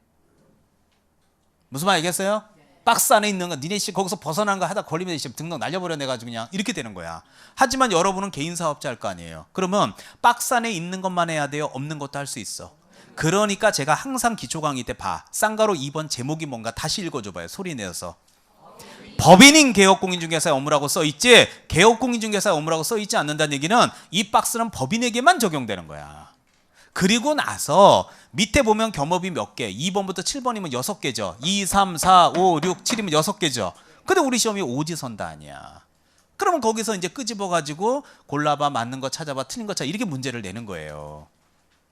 무슨 말 알겠어요? 박스 안에 있는 거 니네 씨 거기서 벗어난 거 하다 걸리면 씨 등록 날려버려 내가지고 그냥 이렇게 되는 거야. 하지만 여러분은 개인 사업자 할 거 아니에요. 그러면 박스 안에 있는 것만 해야 돼요? 없는 것도 할 수 있어. 그러니까 제가 항상 기초 강의 때 봐. 쌍가로 2번 제목이 뭔가 다시 읽어줘봐요. 소리 내서. 법인인 개업공인중개사의 업무라고 써있지 개업공인중개사의 업무라고 써있지 않는다는 얘기는 이 박스는 법인에게만 적용되는 거야. 그리고 나서 밑에 보면 겸업이 몇 개 2번부터 7번이면 6개죠. 2, 3, 4, 5, 6, 7이면 6개죠. 근데 우리 시험이 오지선다 아니야. 그러면 거기서 이제 끄집어가지고 골라봐 맞는 거 찾아봐 틀린 거 찾아 이렇게 문제를 내는 거예요.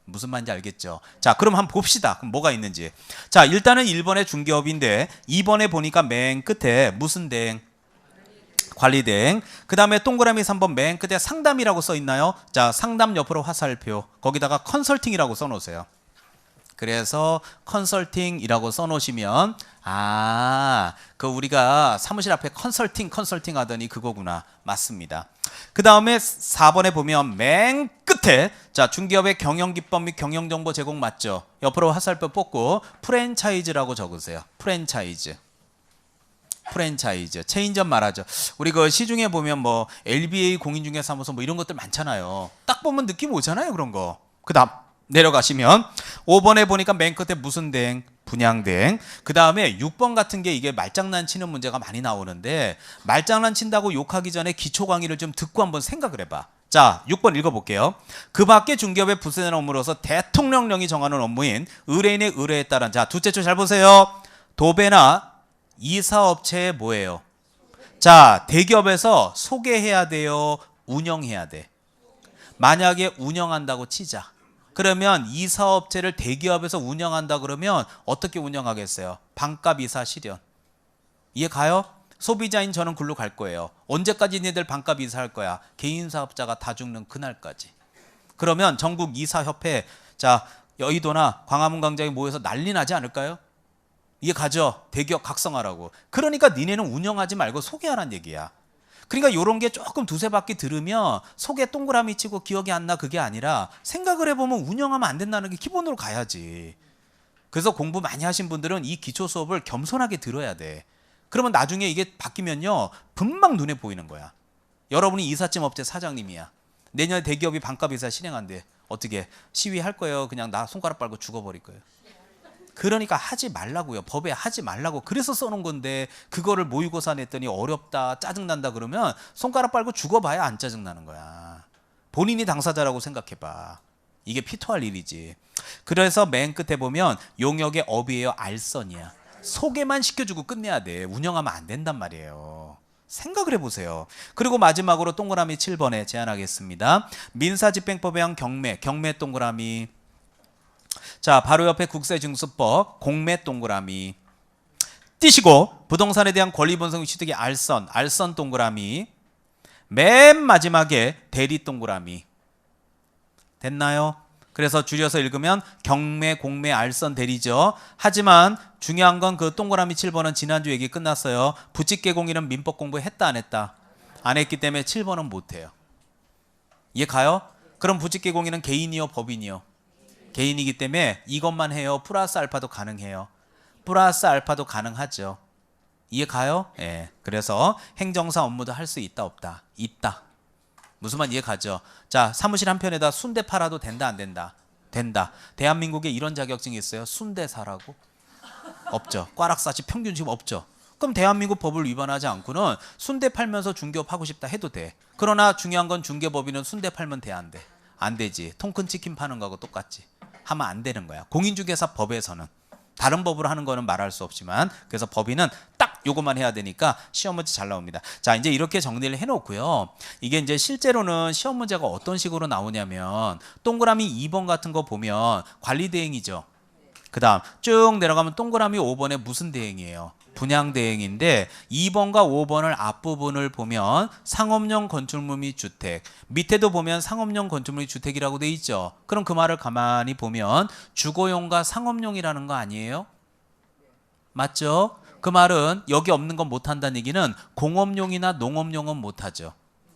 무슨 말인지 알겠죠? 자, 그럼 한번 봅시다. 그럼 뭐가 있는지. 자, 일단은 1번에 중개업인데 2번에 보니까 맨 끝에 무슨 대행? 관리대행. 그 다음에 동그라미 3번 맨 끝에 상담이라고 써 있나요? 자, 상담 옆으로 화살표. 거기다가 컨설팅이라고 써놓으세요. 그래서 컨설팅이라고 써놓으시면 그 우리가 사무실 앞에 컨설팅 하더니 그거구나. 맞습니다. 그 다음에 4번에 보면 맨 끝에 자, 중개업의 경영기법 및 경영정보 제공 맞죠? 옆으로 화살표 뽑고 프랜차이즈라고 적으세요. 프랜차이즈. 체인점 말하죠. 우리 그 시중에 보면 뭐 LBA 공인중개사무소 뭐 이런 것들 많잖아요. 딱 보면 느낌 오잖아요, 그런 거. 그다음 내려가시면 5번에 보니까 맨 끝에 무슨 대행? 분양대행. 그 다음에 6번 같은 게 이게 말장난 치는 문제가 많이 나오는데 말장난 친다고 욕하기 전에 기초 강의를 좀 듣고 한번 생각을 해봐. 자, 6번 읽어볼게요. 그 밖에 중개업의 부수되는 업무로서 대통령령이 정하는 업무인 의뢰인의 의뢰에 따른 자, 둘째 줄 잘 보세요. 도배나 이사업체에 뭐예요? 자, 대기업에서 소개해야 돼요? 운영해야 돼? 만약에 운영한다고 치자. 그러면 이 사업체를 대기업에서 운영한다 그러면 어떻게 운영하겠어요? 반값 이사 실현. 이해 가요? 소비자인 저는 글로 갈 거예요. 언제까지 니들 반값 이사할 거야? 개인 사업자가 다 죽는 그날까지. 그러면 전국 이사협회, 자 여의도나 광화문 광장에 모여서 난리 나지 않을까요? 이해 가죠? 대기업 각성하라고. 그러니까 니네는 운영하지 말고 소개하라는 얘기야. 그러니까 이런 게 조금 두세 바퀴 들으면 속에 동그라미 치고 기억이 안 나 그게 아니라 생각을 해보면 운영하면 안 된다는 게 기본으로 가야지. 그래서 공부 많이 하신 분들은 이 기초 수업을 겸손하게 들어야 돼. 그러면 나중에 이게 바뀌면요 금방 눈에 보이는 거야. 여러분이 이삿짐 업체 사장님이야. 내년에 대기업이 반값 이사 실행한대. 어떻게 시위할 거예요? 그냥 나 손가락 빨고 죽어버릴 거예요. 그러니까 하지 말라고요. 법에 하지 말라고. 그래서 써놓은 건데 그거를 모의고사 냈더니 어렵다 짜증난다 그러면 손가락 빨고 죽어봐야 안 짜증나는 거야. 본인이 당사자라고 생각해봐. 이게 피토할 일이지. 그래서 맨 끝에 보면 용역의 업이에요. 알선이야. 소개만 시켜주고 끝내야 돼. 운영하면 안 된단 말이에요. 생각을 해보세요. 그리고 마지막으로 동그라미 7번에 제안하겠습니다. 민사집행법에 의한 경매 동그라미. 자, 바로 옆에 국세징수법, 공매 동그라미. 띄시고 부동산에 대한 권리분석 취득의 알선 동그라미. 맨 마지막에 대리 동그라미. 됐나요? 그래서 줄여서 읽으면 경매, 공매, 알선, 대리죠. 하지만 중요한 건 그 동그라미 7번은 지난주 얘기 끝났어요. 부칙개공인은 민법 공부했다 안 했다? 안 했기 때문에 7번은 못해요. 이해 가요? 그럼 부칙개공인은 개인이요 법인이요? 개인이기 때문에 이것만 해요. 플러스 알파도 가능해요. 플러스 알파도 가능하죠. 이해 가요? 예. 그래서 행정사 업무도 할 수 있다 없다? 있다. 무슨 말 이해 가죠? 자, 사무실 한 편에다 순대 팔아도 된다 안 된다? 된다. 대한민국에 이런 자격증이 있어요? 순대사라고? 없죠. 꽈락사치 평균직 없죠. 그럼 대한민국 법을 위반하지 않고는 순대 팔면서 중개업 하고 싶다 해도 돼. 그러나 중요한 건 중개법인은 순대 팔면 돼 안 돼? 안 되지. 통큰 치킨 파는 거하고 똑같지. 하면 안 되는 거야. 공인중개사 법에서는. 다른 법으로 하는 거는 말할 수 없지만 그래서 법인은 딱 요것만 해야 되니까 시험 문제 잘 나옵니다. 자, 이제 이렇게 정리를 해놓고요. 이게 이제 실제로는 시험 문제가 어떤 식으로 나오냐면 동그라미 2번 같은 거 보면 관리 대행이죠. 그 다음 쭉 내려가면 동그라미 5번에 무슨 대행이에요? 분양 대행인데 2번과 5번을 앞부분을 보면 상업용 건축물 및 주택, 밑에도 보면 상업용 건축물 및 주택이라고 돼 있죠. 그럼 그 말을 가만히 보면 주거용과 상업용이라는 거 아니에요? 맞죠? 그 말은 여기 없는 건 못한다는 얘기는 공업용이나 농업용은 못하죠.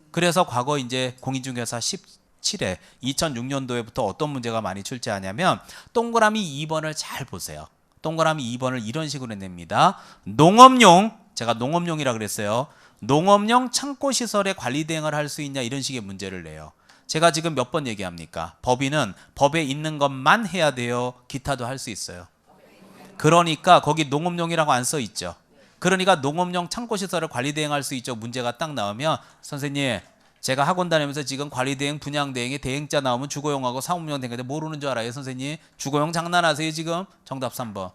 그래서 과거 이제 공인중개사 17회 2006년도에부터 어떤 문제가 많이 출제하냐면 동그라미 2번을 잘 보세요. 동그라미 2번을 이런 식으로 냅니다. 농업용, 제가 농업용이라 그랬어요. 농업용 창고시설의 관리 대행을 할 수 있냐 이런 식의 문제를 내요. 제가 지금 몇 번 얘기합니까? 법인은 법에 있는 것만 해야 돼요. 기타도 할 수 있어요. 그러니까 거기 농업용이라고 안 써 있죠. 그러니까 농업용 창고시설을 관리 대행할 수 있죠. 문제가 딱 나오면 선생님 제가 학원 다니면서 지금 관리대행, 분양대행에 대행자 나오면 주거용하고 상업용 되는데 모르는 줄 알아요, 선생님? 주거용 장난하세요, 지금? 정답 3번.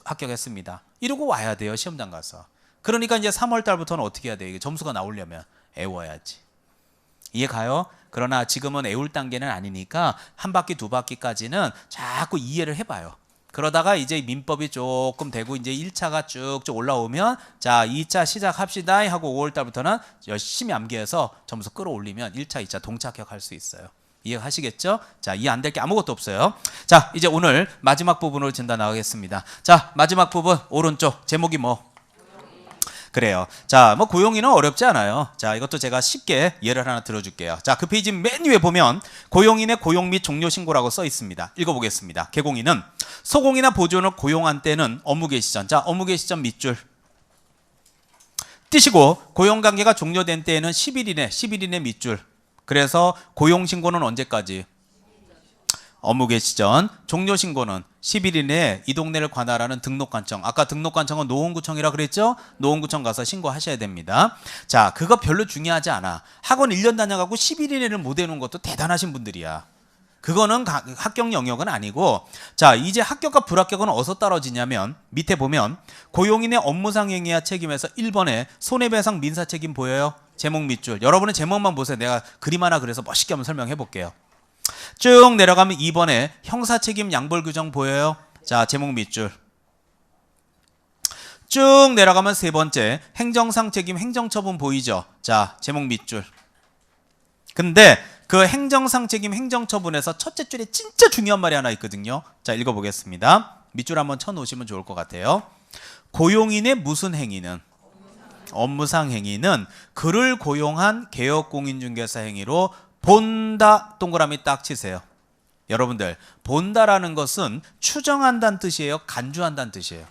합격했습니다. 이러고 와야 돼요, 시험장 가서. 그러니까 이제 3월 달부터는 어떻게 해야 돼요? 점수가 나오려면 애워야지. 이해 가요? 그러나 지금은 애울 단계는 아니니까 한 바퀴, 두 바퀴까지는 자꾸 이해를 해봐요. 그러다가 이제 민법이 조금 되고 이제 1차가 쭉쭉 올라오면 자 2차 시작합시다 하고 5월 달부터는 열심히 암기해서 점수 끌어올리면 1차, 2차 동차합격할 수 있어요. 이해하시겠죠? 자, 이해 안 될 게 아무것도 없어요. 자, 이제 오늘 마지막 부분으로 진단 나가겠습니다. 자, 마지막 부분 오른쪽 제목이 뭐? 그래요. 자, 뭐 고용인은 어렵지 않아요. 자, 이것도 제가 쉽게 예를 하나 들어줄게요. 자, 그 페이지 맨 위에 보면 고용인의 고용 및 종료 신고라고 써 있습니다. 읽어보겠습니다. 개공인은 소공이나 보조원을 고용한 때는 업무 개시 전. 자, 업무 개시 전 밑줄 띄시고 고용관계가 종료된 때에는 10일 이내 밑줄. 그래서 고용 신고는 언제까지? 업무 개시 전. 종료 신고는 10일 이내에 이 동네를 관할하는 등록관청. 아까 등록관청은 노원구청이라 그랬죠? 노원구청 가서 신고하셔야 됩니다. 자, 그거 별로 중요하지 않아. 학원 1년 다녀가고 10일 이내를 못 해놓은 것도 대단하신 분들이야. 그거는 합격 영역은 아니고, 자, 이제 합격과 불합격은 어디서 떨어지냐면 밑에 보면 고용인의 업무상 행위와 책임에서 1번에 손해배상 민사책임 보여요? 제목 밑줄. 여러분은 제목만 보세요. 내가 그림 하나 그려서 멋있게 한번 설명해 볼게요. 쭉 내려가면 2번에 형사책임 양벌 규정 보여요? 자, 제목 밑줄. 쭉 내려가면 세 번째 행정상 책임 행정처분 보이죠? 자, 제목 밑줄. 근데 그 행정상 책임 행정처분에서 첫째 줄에 진짜 중요한 말이 하나 있거든요. 자, 읽어보겠습니다. 밑줄 한번 쳐놓으시면 좋을 것 같아요. 고용인의 무슨 행위는? 업무상 행위는 그를 고용한 개업공인중개사 행위로 본다. 동그라미 딱 치세요. 여러분들, 본다라는 것은 추정한다는 뜻이에요? 간주한다는 뜻이에요?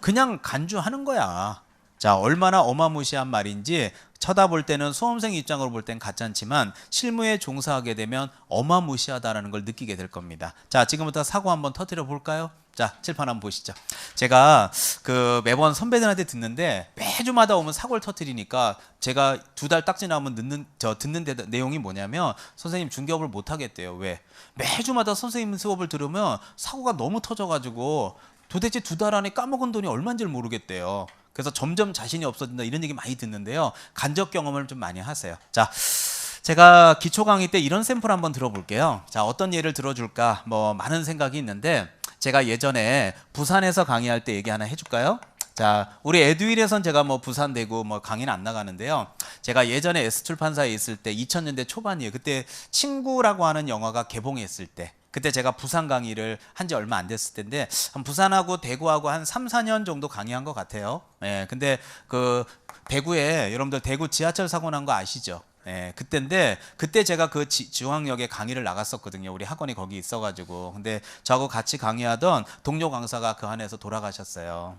그냥 간주하는 거야. 자, 얼마나 어마무시한 말인지 쳐다볼 때는 수험생 입장으로 볼 땐 가짜지만 실무에 종사하게 되면 어마무시하다라는 걸 느끼게 될 겁니다. 자, 지금부터 사고 한번 터뜨려 볼까요? 자, 칠판 한번 보시죠. 제가 그 매번 선배들한테 듣는데 매주마다 오면 사고를 터뜨리니까 제가 2달 딱 지나면 듣는 내용이 뭐냐면 선생님 중개업을 못 하겠대요. 왜? 매주마다 선생님 수업을 들으면 사고가 너무 터져가지고 도대체 2달 안에 까먹은 돈이 얼마인지를 모르겠대요. 그래서 점점 자신이 없어진다 이런 얘기 많이 듣는데요. 간접 경험을 좀 많이 하세요. 자, 제가 기초 강의 때 이런 샘플 한번 들어볼게요. 자, 어떤 예를 들어줄까? 뭐 많은 생각이 있는데 제가 예전에 부산에서 강의할 때 얘기 하나 해줄까요? 자, 우리 에듀윌에선 제가 뭐 부산 대구 뭐 강의는 안 나가는데요. 제가 예전에 S출판사에 있을 때 2000년대 초반이에요. 그때 친구라고 하는 영화가 개봉했을 때 그때 제가 부산 강의를 한 지 얼마 안 됐을 텐데 부산하고 대구하고 한 3, 4년 정도 강의한 것 같아요. 예, 근데 그 대구에 여러분들 대구 지하철 사고 난 거 아시죠? 예, 그때인데 그때 제가 그 중앙역에 강의를 나갔었거든요. 우리 학원이 거기 있어가지고. 근데 저하고 같이 강의하던 동료 강사가 그 안에서 돌아가셨어요.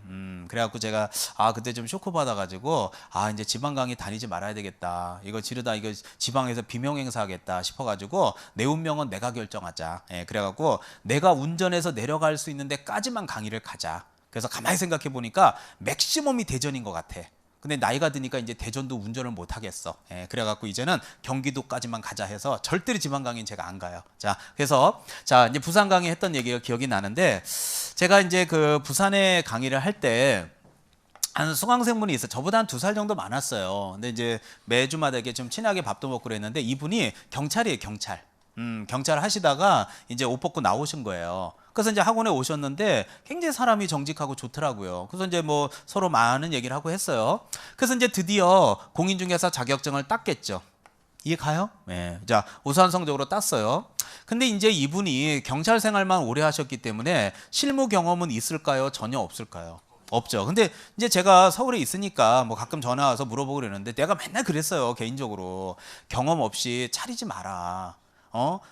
그래갖고 제가 그때 좀 쇼크 받아가지고 이제 지방 강의 다니지 말아야 되겠다. 이거 지르다 이거 지방에서 비명 행사하겠다 싶어가지고 내 운명은 내가 결정하자. 예, 그래갖고 내가 운전해서 내려갈 수 있는 데까지만 강의를 가자. 그래서 가만히 생각해 보니까 맥시멈이 대전인 것 같아. 근데 나이가 드니까 이제 대전도 운전을 못 하겠어. 예, 그래갖고 이제는 경기도까지만 가자 해서 절대로 지방 강의는 제가 안 가요. 자, 그래서 자 이제 부산 강의 했던 얘기가 기억이 나는데 제가 이제 그 부산에 강의를 할 때 한 수강생분이 있어. 저보다 한 2살 정도 많았어요. 근데 이제 매주마다 이렇게 좀 친하게 밥도 먹고 그랬는데 이분이 경찰이에요, 경찰. 경찰 하시다가 이제 옷 벗고 나오신 거예요. 그래서 이제 학원에 오셨는데 굉장히 사람이 정직하고 좋더라고요. 그래서 이제 뭐 서로 많은 얘기를 하고 했어요. 그래서 이제 드디어 공인중개사 자격증을 땄겠죠. 이해 가요? 네. 자, 우수한 성적으로 땄어요. 근데 이제 이분이 경찰 생활만 오래 하셨기 때문에 실무 경험은 있을까요? 전혀 없을까요? 없죠. 근데 이제 제가 서울에 있으니까 뭐 가끔 전화 와서 물어보고 그러는데 내가 맨날 그랬어요. 개인적으로. 경험 없이 차리지 마라.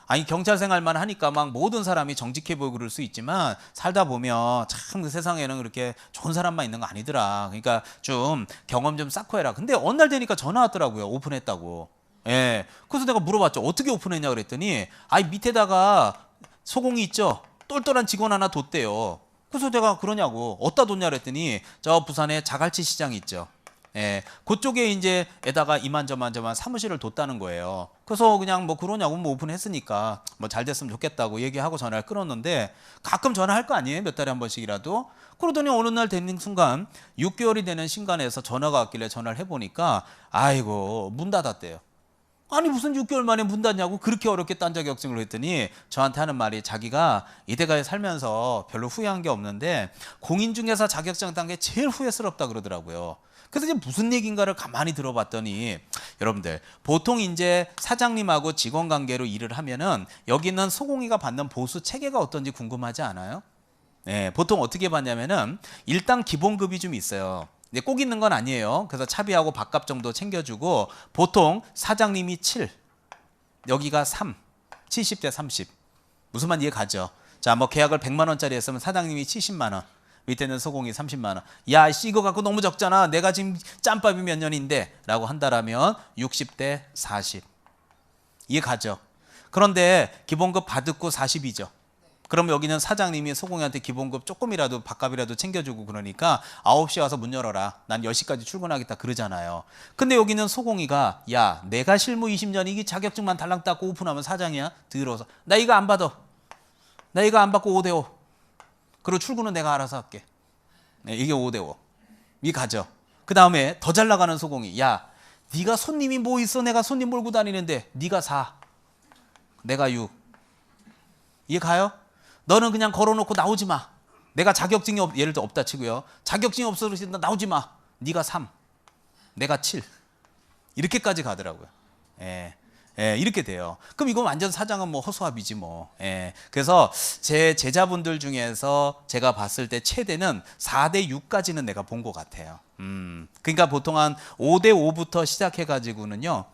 아니 경찰 생활만 하니까 막 모든 사람이 정직해 보이고 그럴 수 있지만 살다 보면 참 그 세상에는 그렇게 좋은 사람만 있는 거 아니더라. 그러니까 좀 경험 좀 쌓고 해라. 근데 어느 날 되니까 전화 왔더라고요. 오픈했다고. 예. 그래서 내가 물어봤죠. 어떻게 오픈했냐 그랬더니 밑에다가 소공이 있죠. 똘똘한 직원 하나 뒀대요. 그래서 제가 그러냐고 어디다 뒀냐 그랬더니 저 부산에 자갈치 시장 있죠. 예, 그쪽에 이제 에다가 이만저만 사무실을 뒀다는 거예요. 그래서 그냥 뭐 그러냐고 뭐 오픈했으니까 뭐 잘 됐으면 좋겠다고 얘기하고 전화를 끊었는데 가끔 전화할 거 아니에요? 몇 달에 한 번씩이라도. 그러더니 어느 날 되는 순간 6개월이 되는 신간에서 전화가 왔길래 전화를 해보니까 아이고 문 닫았대요. 아니 무슨 6개월 만에 문 닫냐고 그렇게 어렵게 딴 자격증을 했더니 저한테 하는 말이 자기가 이때까지 살면서 별로 후회한 게 없는데 공인중개사 자격증 딴 게 제일 후회스럽다 그러더라고요. 그래서 이제 무슨 얘기인가를 가만히 들어봤더니 여러분들 보통 이제 사장님하고 직원 관계로 일을 하면은 여기 있는 소공이가 받는 보수 체계가 어떤지 궁금하지 않아요? 네, 보통 어떻게 받냐면은 일단 기본급이 좀 있어요. 근데 꼭 있는 건 아니에요. 그래서 차비하고 밥값 정도 챙겨주고 보통 사장님이 7, 여기가 3, 70대 30. 무슨 말 이해 가죠? 자, 뭐 계약을 100만 원짜리 했으면 사장님이 70만 원. 밑에는 소공이 30만 원. 야, 씨 이거 갖고 너무 적잖아. 내가 지금 짬밥이 몇 년인데 라고 한다라면 60대 40. 이해 가죠? 그런데 기본급 받고 40이죠. 그럼 여기는 사장님이 소공이한테 기본급 조금이라도 밥값이라도 챙겨주고 그러니까 9시에 와서 문 열어라. 난 10시까지 출근하겠다 그러잖아요. 근데 여기는 소공이가 야 내가 실무 20년 이게 자격증만 달랑 닦고 오픈하면 사장이야? 들어서 나 이거 안 받아. 나 이거 안 받고 5대5. 그리고 출근은 내가 알아서 할게. 네, 이게 5대5. 이 가죠. 그 다음에 더 잘 나가는 소공이 야 네가 손님이 뭐 있어? 내가 손님 몰고 다니는데 네가 4, 내가 6. 이해 가요? 너는 그냥 걸어놓고 나오지 마. 내가 자격증이 예를 들어 없다 치고요. 자격증이 없어서 나오지 마. 네가 3, 내가 7. 이렇게까지 가더라고요. 예. 예, 이렇게 돼요. 그럼 이거 완전 사장은 뭐 허수아비지 뭐. 예. 그래서 제 제자분들 중에서 제가 봤을 때 최대는 4대 6까지는 내가 본 것 같아요. 그러니까 보통 한 5대 5부터 시작해 가지고는요.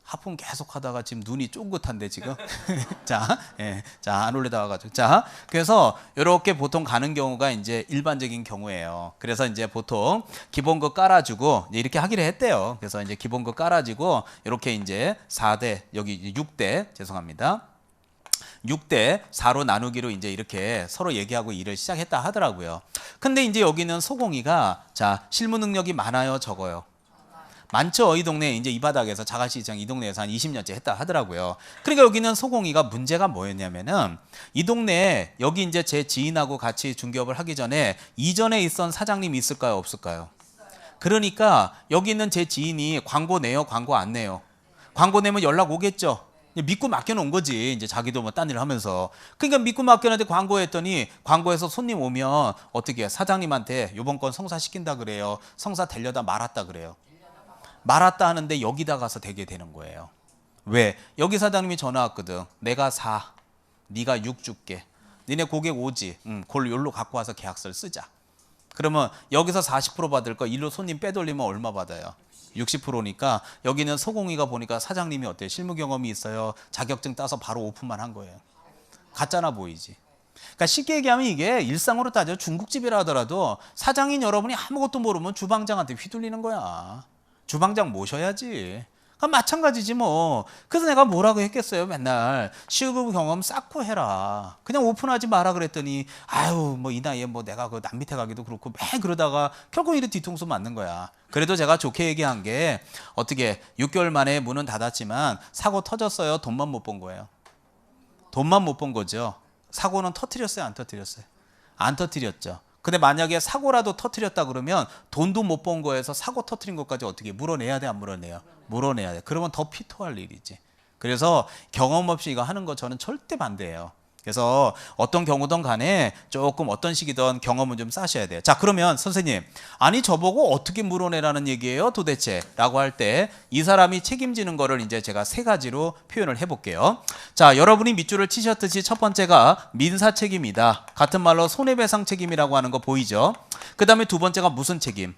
하품 계속 하다가 지금 눈이 쫑긋한데 지금. 자, 예, 자, 안 올라다가지고. 자, 그래서 이렇게 보통 가는 경우가 이제 일반적인 경우예요. 그래서 이제 보통 기본급 깔아주고 이렇게 하기로 했대요. 그래서 이제 기본급 깔아주고 이렇게 이제 4대, 여기 6대, 죄송합니다. 6대 4로 나누기로 이제 이렇게 서로 얘기하고 일을 시작했다 하더라고요. 근데 이제 여기는 소공이가 자, 실무 능력이 많아요, 적어요? 많죠. 이 동네 이제 이 바닥에서 자갈시장 이 동네에서 한 20년째 했다 하더라고요. 그러니까 여기는 소공이가 문제가 뭐였냐면은 이 동네에 여기 이제 제 지인하고 같이 중개업을 하기 전에 이전에 있던 사장님이 있을까요, 없을까요? 그러니까 여기 있는 제 지인이 광고 내요, 광고 안 내요? 광고 내면 연락 오겠죠. 믿고 맡겨놓은 거지. 이제 자기도 뭐 딴 일을 하면서. 그러니까 믿고 맡겨놨는데 광고했더니 광고에서 손님 오면 어떻게 사장님한테 요번 건 성사시킨다 그래요. 성사 되려다 말았다 그래요. 말았다 하는데 여기다 가서 되게 되는 거예요. 왜? 여기 사장님이 전화 왔거든. 내가 4, 네가 6 줄게. 니네 고객 오지. 그걸 여기로 갖고 와서 계약서를 쓰자. 그러면 여기서 40% 받을 거 일로 손님 빼돌리면 얼마 받아요? 60%니까 여기는 소공이가 보니까 사장님이 어때요? 실무 경험이 있어요. 자격증 따서 바로 오픈만 한 거예요. 같잖아 보이지. 그러니까 쉽게 얘기하면 이게 일상으로 따져 중국집이라 하더라도 사장인 여러분이 아무것도 모르면 주방장한테 휘둘리는 거야. 주방장 모셔야지. 그럼 마찬가지지 뭐. 그래서 내가 뭐라고 했겠어요. 맨날 실무 경험 쌓고 해라. 그냥 오픈하지 마라 그랬더니 아유 뭐 이 나이에 뭐 내가 그 남 밑에 가기도 그렇고 매 그러다가 결국 이래 뒤통수 맞는 거야. 그래도 제가 좋게 얘기한 게 어떻게 6개월 만에 문은 닫았지만 사고 터졌어요. 돈만 못 본 거예요. 돈만 못 본 거죠. 사고는 터뜨렸어요, 안 터뜨렸어요? 안 터뜨렸죠. 근데 만약에 사고라도 터뜨렸다 그러면 돈도 못 번 거에서 사고 터뜨린 것까지 어떻게 물어내야 돼, 안 물어내요? 물어내야 돼. 그러면 더 피토할 일이지. 그래서 경험 없이 이거 하는 거 저는 절대 반대예요. 그래서 어떤 경우든 간에 조금 어떤 식이든 경험은 좀 쌓으셔야 돼요. 자, 그러면 선생님, 아니 저보고 어떻게 물어내라는 얘기예요 도대체? 라고 할 때 이 사람이 책임지는 거를 이제 제가 3가지로 표현을 해볼게요. 자, 여러분이 밑줄을 치셨듯이 첫 번째가 민사 책임이다. 같은 말로 손해배상 책임이라고 하는 거 보이죠? 그 다음에 두 번째가 무슨 책임?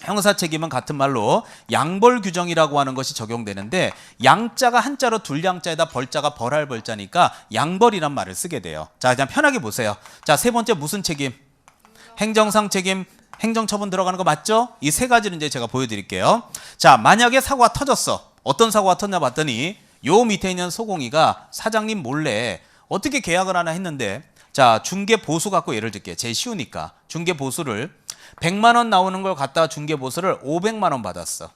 형사 책임은 같은 말로 양벌 규정이라고 하는 것이 적용되는데 양자가 한자로 둘양자에다 벌자가 벌할 벌자니까 양벌이란 말을 쓰게 돼요. 자, 그냥 편하게 보세요. 자, 세 번째 무슨 책임? 행정상 책임, 행정처분 들어가는 거 맞죠? 이 3가지를 이제 제가 보여드릴게요. 자, 만약에 사고가 터졌어. 어떤 사고가 터졌나 봤더니 요 밑에 있는 소공이가 사장님 몰래 어떻게 계약을 하나 했는데 자, 중개 보수 갖고 예를 들게요. 제일 쉬우니까. 중개 보수를 100만 원 나오는 걸 갖다가 중개 보수를 500만 원 받았어.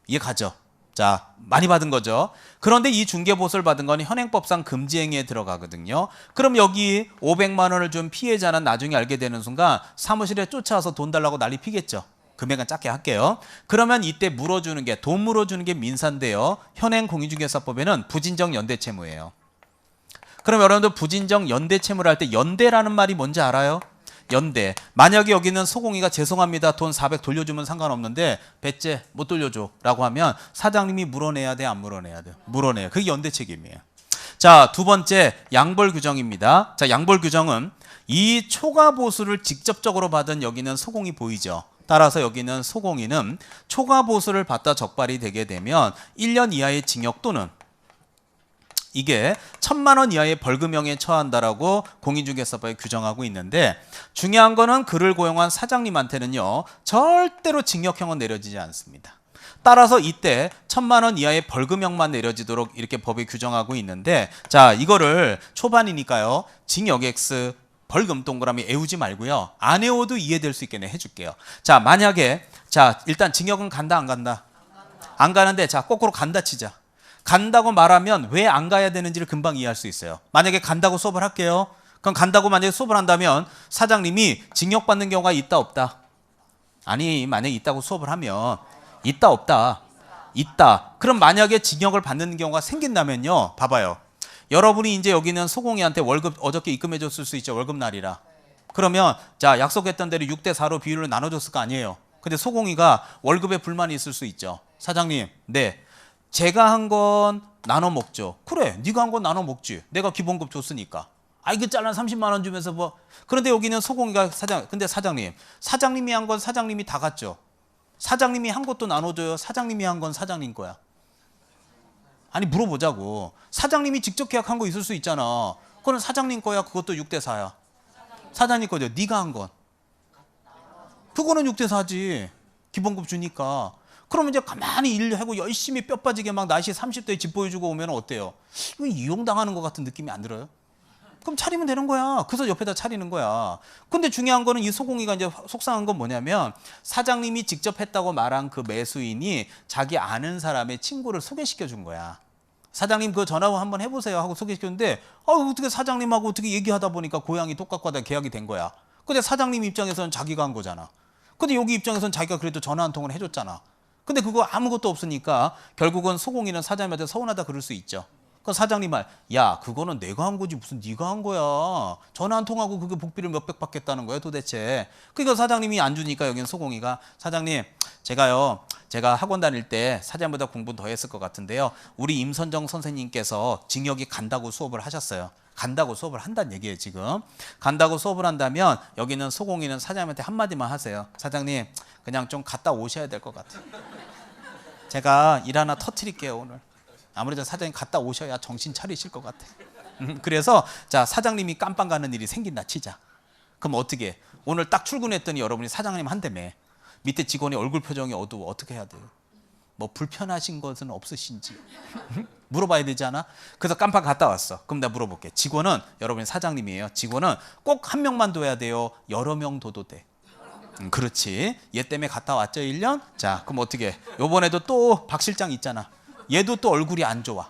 이해 가죠? 자, 많이 받은 거죠. 그런데 이 중개 보수를 받은 건 현행법상 금지 행위에 들어가거든요. 그럼 여기 500만 원을 준 피해자는 나중에 알게 되는 순간 사무실에 쫓아와서 돈 달라고 난리 피겠죠. 금액은 작게 할게요. 그러면 이때 물어주는 게 돈 물어주는 게 민사인데요. 현행 공인중개사법에는 부진정 연대채무예요. 그럼 여러분들 부진정 연대채무를 할 때 연대라는 말이 뭔지 알아요? 연대. 만약에 여기는 소공이가 죄송합니다. 돈 400 돌려주면 상관없는데 배째 못 돌려줘 라고 하면 사장님이 물어내야 돼, 안 물어내야 돼? 물어내요. 그게 연대 책임이에요. 자, 두 번째 양벌 규정입니다. 자, 양벌 규정은 이 초과 보수를 직접적으로 받은 여기는 소공이 보이죠. 따라서 여기는 소공이는 초과 보수를 받다 적발이 되게 되면 1년 이하의 징역 또는 이게 1,000만 원 이하의 벌금형에 처한다라고 공인중개사법에 규정하고 있는데 중요한 거는 그를 고용한 사장님한테는요 절대로 징역형은 내려지지 않습니다. 따라서 이때 1,000만 원 이하의 벌금형만 내려지도록 이렇게 법이 규정하고 있는데 자, 이거를 초반이니까요 징역 X 벌금 동그라미 애우지 말고요. 안 애워도 이해될 수 있게 내가 해줄게요. 자, 만약에 자 일단 징역은 간다 안 간다? 안 가는데 자 거꾸로 간다 치자. 간다고 말하면 왜 안 가야 되는지를 금방 이해할 수 있어요. 만약에 간다고 수업을 할게요. 그럼 간다고 만약에 수업을 한다면 사장님이 징역받는 경우가 있다 없다? 아니 만약에 있다고 수업을 하면 있다 없다? 있다. 그럼 만약에 징역을 받는 경우가 생긴다면요. 봐봐요. 여러분이 이제 여기는 소공이한테 월급 어저께 입금해 줬을 수 있죠. 월급날이라. 그러면 자 약속했던 대로 6대 4로 비율을 나눠줬을 거 아니에요. 근데 소공이가 월급에 불만이 있을 수 있죠. 사장님, 네. 제가 한 건 나눠 먹죠. 그래, 네가 한 건 나눠 먹지. 내가 기본급 줬으니까. 아 이거 잘라 30만 원 주면서 뭐. 그런데 여기는 소공이가 근데 사장님이 한 건 사장님이 다 갔죠. 사장님이 한 것도 나눠줘요. 사장님이 한 건 사장님 거야. 아니 물어보자고. 사장님이 직접 계약한 거 있을 수 있잖아. 그건 사장님 거야. 그것도 6대 4야. 사장님 거죠. 네가 한 건. 그거는 6대 4지. 기본급 주니까. 그러면 이제 가만히 일하고 열심히 뼈 빠지게 막 날씨 30도에 집 보여주고 오면 어때요? 이거 이용당하는 것 같은 느낌이 안 들어요? 그럼 차리면 되는 거야. 그래서 옆에다 차리는 거야. 근데 중요한 거는 이 소공이가 이제 속상한 건 뭐냐면 사장님이 직접 했다고 말한 그 매수인이 자기 아는 사람의 친구를 소개시켜 준 거야. 사장님 그 전화 한번 해보세요 하고 소개시켰는데 어떻게 사장님하고 어떻게 얘기하다 보니까 고향이 똑같고 하다 계약이 된 거야. 근데 사장님 입장에서는 자기가 한 거잖아. 근데 여기 입장에서는 자기가 그래도 전화 한 통을 해줬잖아. 근데 그거 아무것도 없으니까 결국은 소공이는 사장님한테 서운하다 그럴 수 있죠. 그 사장님 말, 야 그거는 내가 한 거지 무슨 네가 한 거야. 전화 한 통하고 그게 복비를 몇백 받겠다는 거야 도대체. 그러니까 사장님이 안 주니까 여기는 소공이가 사장님 제가 학원 다닐 때 사장님보다 공부 더 했을 것 같은데요. 우리 임선정 선생님께서 징역이 간다고 수업을 하셨어요. 간다고 수업을 한다는 얘기예요 지금. 간다고 수업을 한다면 여기는 소공이는 사장님한테 한마디만 하세요. 사장님 그냥 좀 갔다 오셔야 될 것 같아요. 제가 일 하나 터뜨릴게요 오늘. 아무래도 사장님 갔다 오셔야 정신 차리실 것 같아. 그래서 자 사장님이 깜빵 가는 일이 생긴다 치자. 그럼 어떻게? 오늘 딱 출근했더니 여러분이 사장님 한다며. 밑에 직원이 얼굴 표정이 어두워. 어떻게 해야 돼요? 뭐 불편하신 것은 없으신지 물어봐야 되지 않아? 그래서 깜빵 갔다 왔어. 그럼 내가 물어볼게. 직원은 여러분이 사장님이에요. 직원은 꼭 한 명만 둬야 돼요? 여러 명 둬도 돼? 그렇지. 얘 때문에 갔다 왔죠 1년? 자 그럼 어떻게? 요번에도 또 박 실장 있잖아. 얘도 또 얼굴이 안 좋아.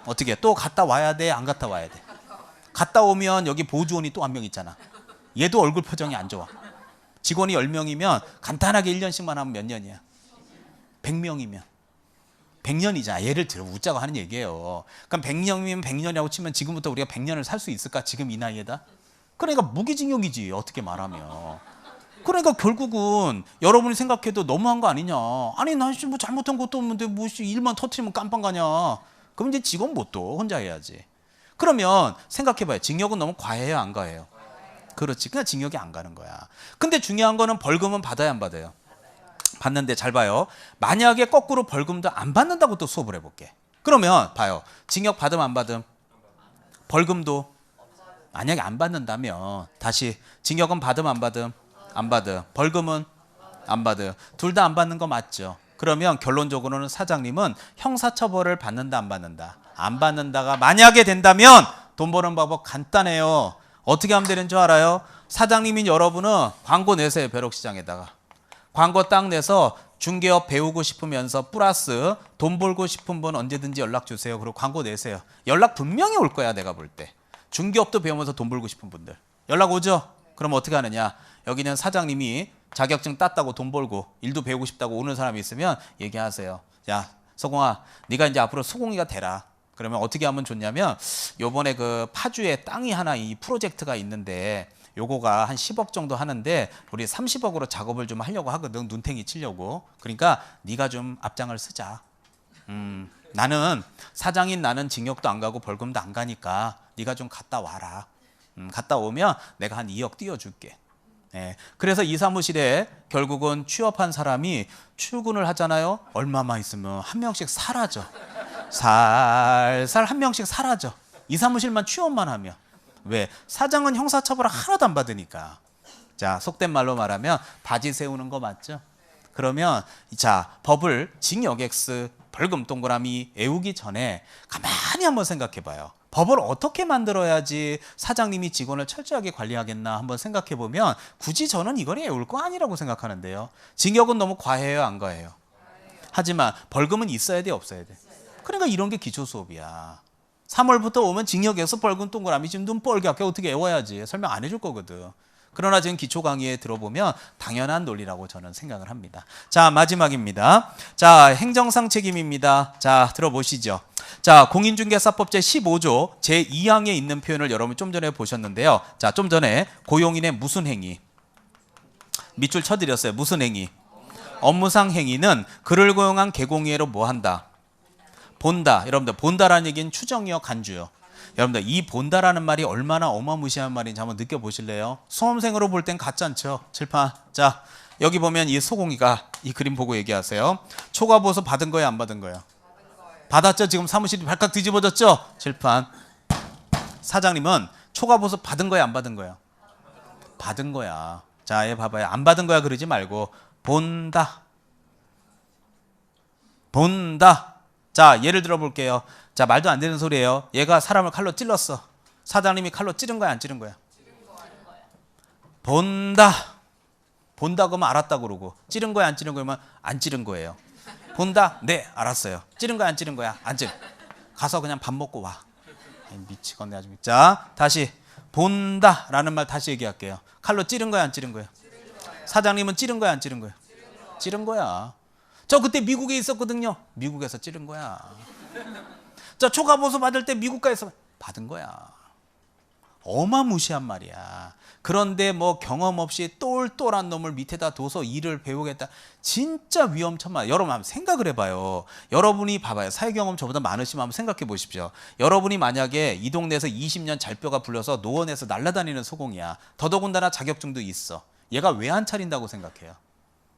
어떻게? 또 갔다 와야 돼? 안 갔다 와야 돼? 갔다 오면 여기 보조원이 또 한 명 있잖아. 얘도 얼굴 표정이 안 좋아. 직원이 10명이면 간단하게 1년씩만 하면 몇 년이야? 100명이면 100년이잖아. 예를 들어 웃자고 하는 얘기예요. 그럼 100년이면 100년이라고 치면 지금부터 우리가 100년을 살 수 있을까? 지금 이 나이에다? 그러니까 무기징역이지 어떻게 말하면. 그러니까 결국은 여러분이 생각해도 너무한 거 아니냐. 아니 난 뭐 잘못한 것도 없는데 뭐 일만 터트리면 깜빵 가냐. 그럼 이제 직원 못 둬. 혼자 해야지. 그러면 생각해봐요. 징역은 너무 과해요 안 과해요? 그렇지. 그냥 징역이 안 가는 거야. 근데 중요한 거는 벌금은 받아야 안 받아요? 받는데 잘 봐요. 만약에 거꾸로 벌금도 안 받는다고 또 수업을 해볼게. 그러면 봐요. 징역 받음 안 받음? 벌금도 만약에 안 받는다면 다시 징역은 받음 안 받음? 안 받음. 벌금은 안 받음. 둘 다 안 받는 거 맞죠? 그러면 결론적으로는 사장님은 형사처벌을 받는다 안 받는다? 안 받는다가 만약에 된다면 돈 버는 방법 간단해요. 어떻게 하면 되는 줄 알아요? 사장님인 여러분은 광고 내세요. 벼룩시장에다가. 광고 딱 내서 중개업 배우고 싶으면서 플러스 돈 벌고 싶은 분 언제든지 연락 주세요. 그리고 광고 내세요. 연락 분명히 올 거야 내가 볼 때. 중개업도 배우면서 돈 벌고 싶은 분들. 연락 오죠? 그럼 어떻게 하느냐. 여기는 사장님이 자격증 땄다고 돈 벌고 일도 배우고 싶다고 오는 사람이 있으면 얘기하세요. 야 서공아 네가 이제 앞으로 소공이가 되라. 그러면 어떻게 하면 좋냐면 요번에 그 파주에 땅이 하나 이 프로젝트가 있는데 요거가 한 10억 정도 하는데 우리 30억으로 작업을 좀 하려고 하거든. 눈탱이 치려고. 그러니까 네가 좀 앞장을 쓰자. 나는 사장인 나는 징역도 안 가고 벌금도 안 가니까 네가 좀 갔다 와라. 갔다 오면 내가 한 2억 띄워줄게. 네. 그래서 이 사무실에 결국은 취업한 사람이 출근을 하잖아요. 얼마만 있으면 한 명씩 사라져. 살살 한 명씩 사라져. 이 사무실만 취업만 하면. 왜? 사장은 형사처벌을 하나도 안 받으니까. 자, 속된 말로 말하면 바지 세우는 거 맞죠? 그러면 자, 법을 징역 X 벌금 동그라미 애우기 전에 가만히 한번 생각해 봐요. 법을 어떻게 만들어야지 사장님이 직원을 철저하게 관리하겠나 한번 생각해 보면 굳이 저는 이걸 외울 거 아니라고 생각하는데요. 징역은 너무 과해요, 안 과해요? 하지만 벌금은 있어야 돼, 없어야 돼? 그러니까 이런 게 기초 수업이야. 3월부터 오면 징역에서 벌금 동그라미 지금 눈 뻘게 할게 어떻게 외워야지. 설명 안 해줄 거거든. 그러나 지금 기초 강의에 들어보면 당연한 논리라고 저는 생각을 합니다. 자, 마지막입니다. 자, 행정상 책임입니다. 자, 들어보시죠. 자, 공인중개사법 제15조 제2항에 있는 표현을 여러분 좀 전에 보셨는데요. 자, 좀 전에 고용인의 무슨 행위. 밑줄 쳐드렸어요. 무슨 행위. 업무상 행위는 그를 고용한 개공의회로 뭐 한다. 본다. 여러분들 본다라는 얘기는 추정이요, 간주요. 여러분들 이 본다라는 말이 얼마나 어마무시한 말인지 한번 느껴보실래요? 수험생으로 볼 땐 같잖죠. 칠판. 자, 여기 보면 이 소공이가 이 그림 보고 얘기하세요. 초과보수 받은 거예요, 안 받은 거예요? 받았죠. 지금 사무실이 발칵 뒤집어졌죠. 칠판. 사장님은 초과보수 받은 거예요, 안 받은 거예요? 받은 거야. 자, 얘 봐봐요. 안 받은 거야 그러지 말고 본다. 본다. 자, 예를 들어 볼게요. 자, 말도 안 되는 소리예요. 얘가 사람을 칼로 찔렀어. 사장님이 칼로 찌른 거야, 안 찌른 거야? 본다. 본다 그러면 알았다 그러고 찌른 거야, 안 찌른 거면 안 찌른 거예요. 본다? 네, 알았어요. 찌른 거야, 안 찌른 거야? 안 찌른. 가서 그냥 밥 먹고 와. 미치겠네 아주. 자, 다시 본다라는 말 다시 얘기할게요. 칼로 찌른 거야, 안 찌른 거야? 사장님은 찌른 거야, 안 찌른 거야? 찌른 거야. 저 그때 미국에 있었거든요. 미국에서 찌른 거야. 저 초과보수 받을 때 미국 가서 받은 거야. 어마무시한 말이야. 그런데 뭐 경험 없이 똘똘한 놈을 밑에다 둬서 일을 배우겠다. 진짜 위험천만. 여러분 한번 생각을 해봐요. 여러분이 봐봐요. 사회 경험 저보다 많으시면 한번 생각해 보십시오. 여러분이 만약에 이 동네에서 20년 잘뼈가 불려서 노원에서 날아다니는 소공이야. 더더군다나 자격증도 있어. 얘가 왜 안 차린다고 생각해요?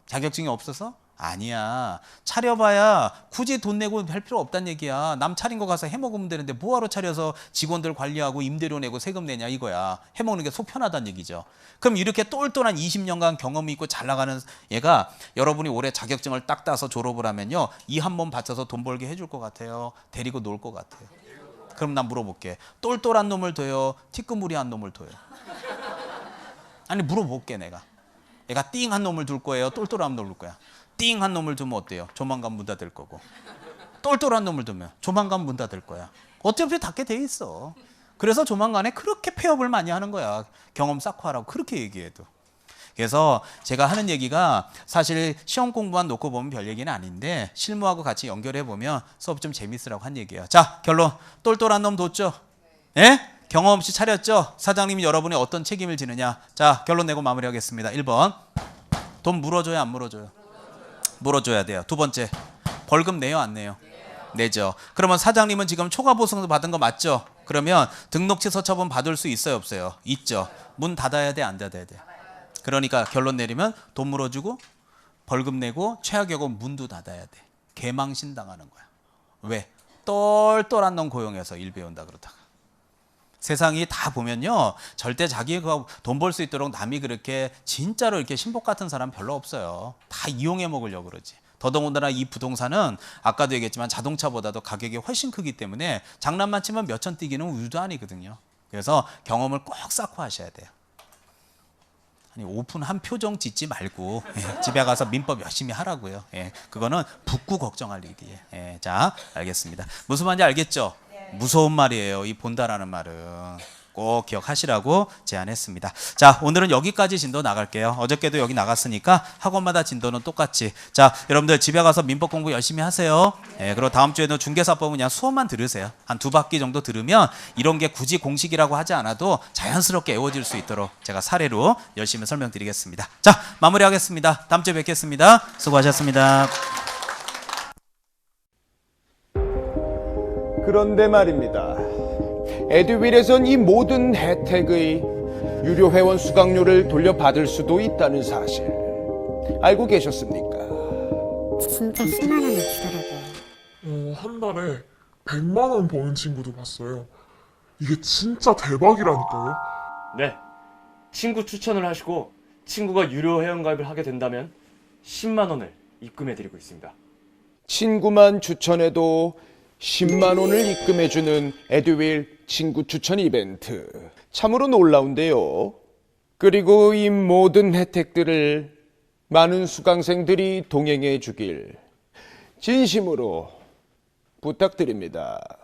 자격증이 없어서? 아니야. 차려봐야 굳이 돈 내고 할 필요 없단 얘기야. 남 차린 거 가서 해먹으면 되는데 뭐하러 차려서 직원들 관리하고 임대료 내고 세금 내냐 이거야. 해먹는 게 속 편하다는 얘기죠. 그럼 이렇게 똘똘한 20년간 경험이 있고 잘 나가는 얘가 여러분이 올해 자격증을 딱 따서 졸업을 하면요. 이 한 몸 바쳐서 돈 벌게 해줄 것 같아요? 데리고 놀 것 같아요? 그럼 난 물어볼게. 똘똘한 놈을 둬요? 티끌무리한 놈을 둬요? 아니 물어볼게 내가. 얘가 띵한 놈을 둘 거예요? 똘똘한 놈을 둘 거야? 띵한 놈을 두면 어때요? 조만간 문 닫을 거고. 똘똘한 놈을 두면 조만간 문 닫을 거야. 어차피 닫게 돼 있어. 그래서 조만간에 그렇게 폐업을 많이 하는 거야. 경험 쌓고 하라고 그렇게 얘기해도. 그래서 제가 하는 얘기가 사실 시험 공부만 놓고 보면 별 얘기는 아닌데 실무하고 같이 연결해 보면 수업 좀 재밌으라고 한 얘기예요. 자, 결론. 똘똘한 놈 뒀죠? 예? 경험 없이 차렸죠? 사장님이 여러분이 어떤 책임을 지느냐? 자, 결론 내고 마무리하겠습니다. 1번. 돈 물어줘요, 안 물어줘요? 물어줘야 돼요. 두 번째, 벌금 내요, 안 내요? 내죠. 그러면 사장님은 지금 초과보수 받은 거 맞죠? 그러면 등록치 서처분 받을 수 있어요, 없어요? 있죠. 문 닫아야 돼, 안 닫아야 돼? 그러니까 결론 내리면 돈 물어주고 벌금 내고 최악의 문도 닫아야 돼. 개망신 당하는 거야. 왜? 똘똘한 놈 고용해서 일 배운다 그러다가. 세상이 다 보면요, 절대 자기가 돈 벌 수 있도록 남이 그렇게 진짜로 이렇게 신복 같은 사람 별로 없어요. 다 이용해 먹으려고 그러지. 더더군다나 이 부동산은 아까도 얘기했지만 자동차보다도 가격이 훨씬 크기 때문에 장난만 치면 몇천 뛰기는 우유도 아니거든요. 그래서 경험을 꼭 쌓고 하셔야 돼요. 아니 오픈한 표정 짓지 말고 집에 가서 민법 열심히 하라고요. 그거는 붓고 걱정할 일이에요. 자, 알겠습니다. 무슨 말인지 알겠죠? 무서운 말이에요. 이 본다라는 말은 꼭 기억하시라고 제안했습니다. 자, 오늘은 여기까지 진도 나갈게요. 어저께도 여기 나갔으니까 학원마다 진도는 똑같이. 자, 여러분들 집에 가서 민법 공부 열심히 하세요. 그리고 다음 주에는 중개사법은 그냥 수업만 들으세요. 한 2바퀴 정도 들으면 이런 게 굳이 공식이라고 하지 않아도 자연스럽게 외워질 수 있도록 제가 사례로 열심히 설명드리겠습니다. 자, 마무리하겠습니다. 다음 주에 뵙겠습니다. 수고하셨습니다. 그런데 말입니다. 에듀윌에선 이 모든 혜택의 유료 회원 수강료를 돌려받을 수도 있다는 사실 알고 계셨습니까? 진짜 10만 원을 주더라고요. 한 달에 100만 원 버는 친구도 봤어요. 이게 진짜 대박이라니까요. 네, 친구 추천을 하시고 친구가 유료 회원가입을 하게 된다면 10만 원을 입금해드리고 있습니다. 친구만 추천해도 10만 원을 입금해주는 에듀윌 친구 추천 이벤트 참으로 놀라운데요. 그리고 이 모든 혜택들을 많은 수강생들이 동행해 주길 진심으로 부탁드립니다.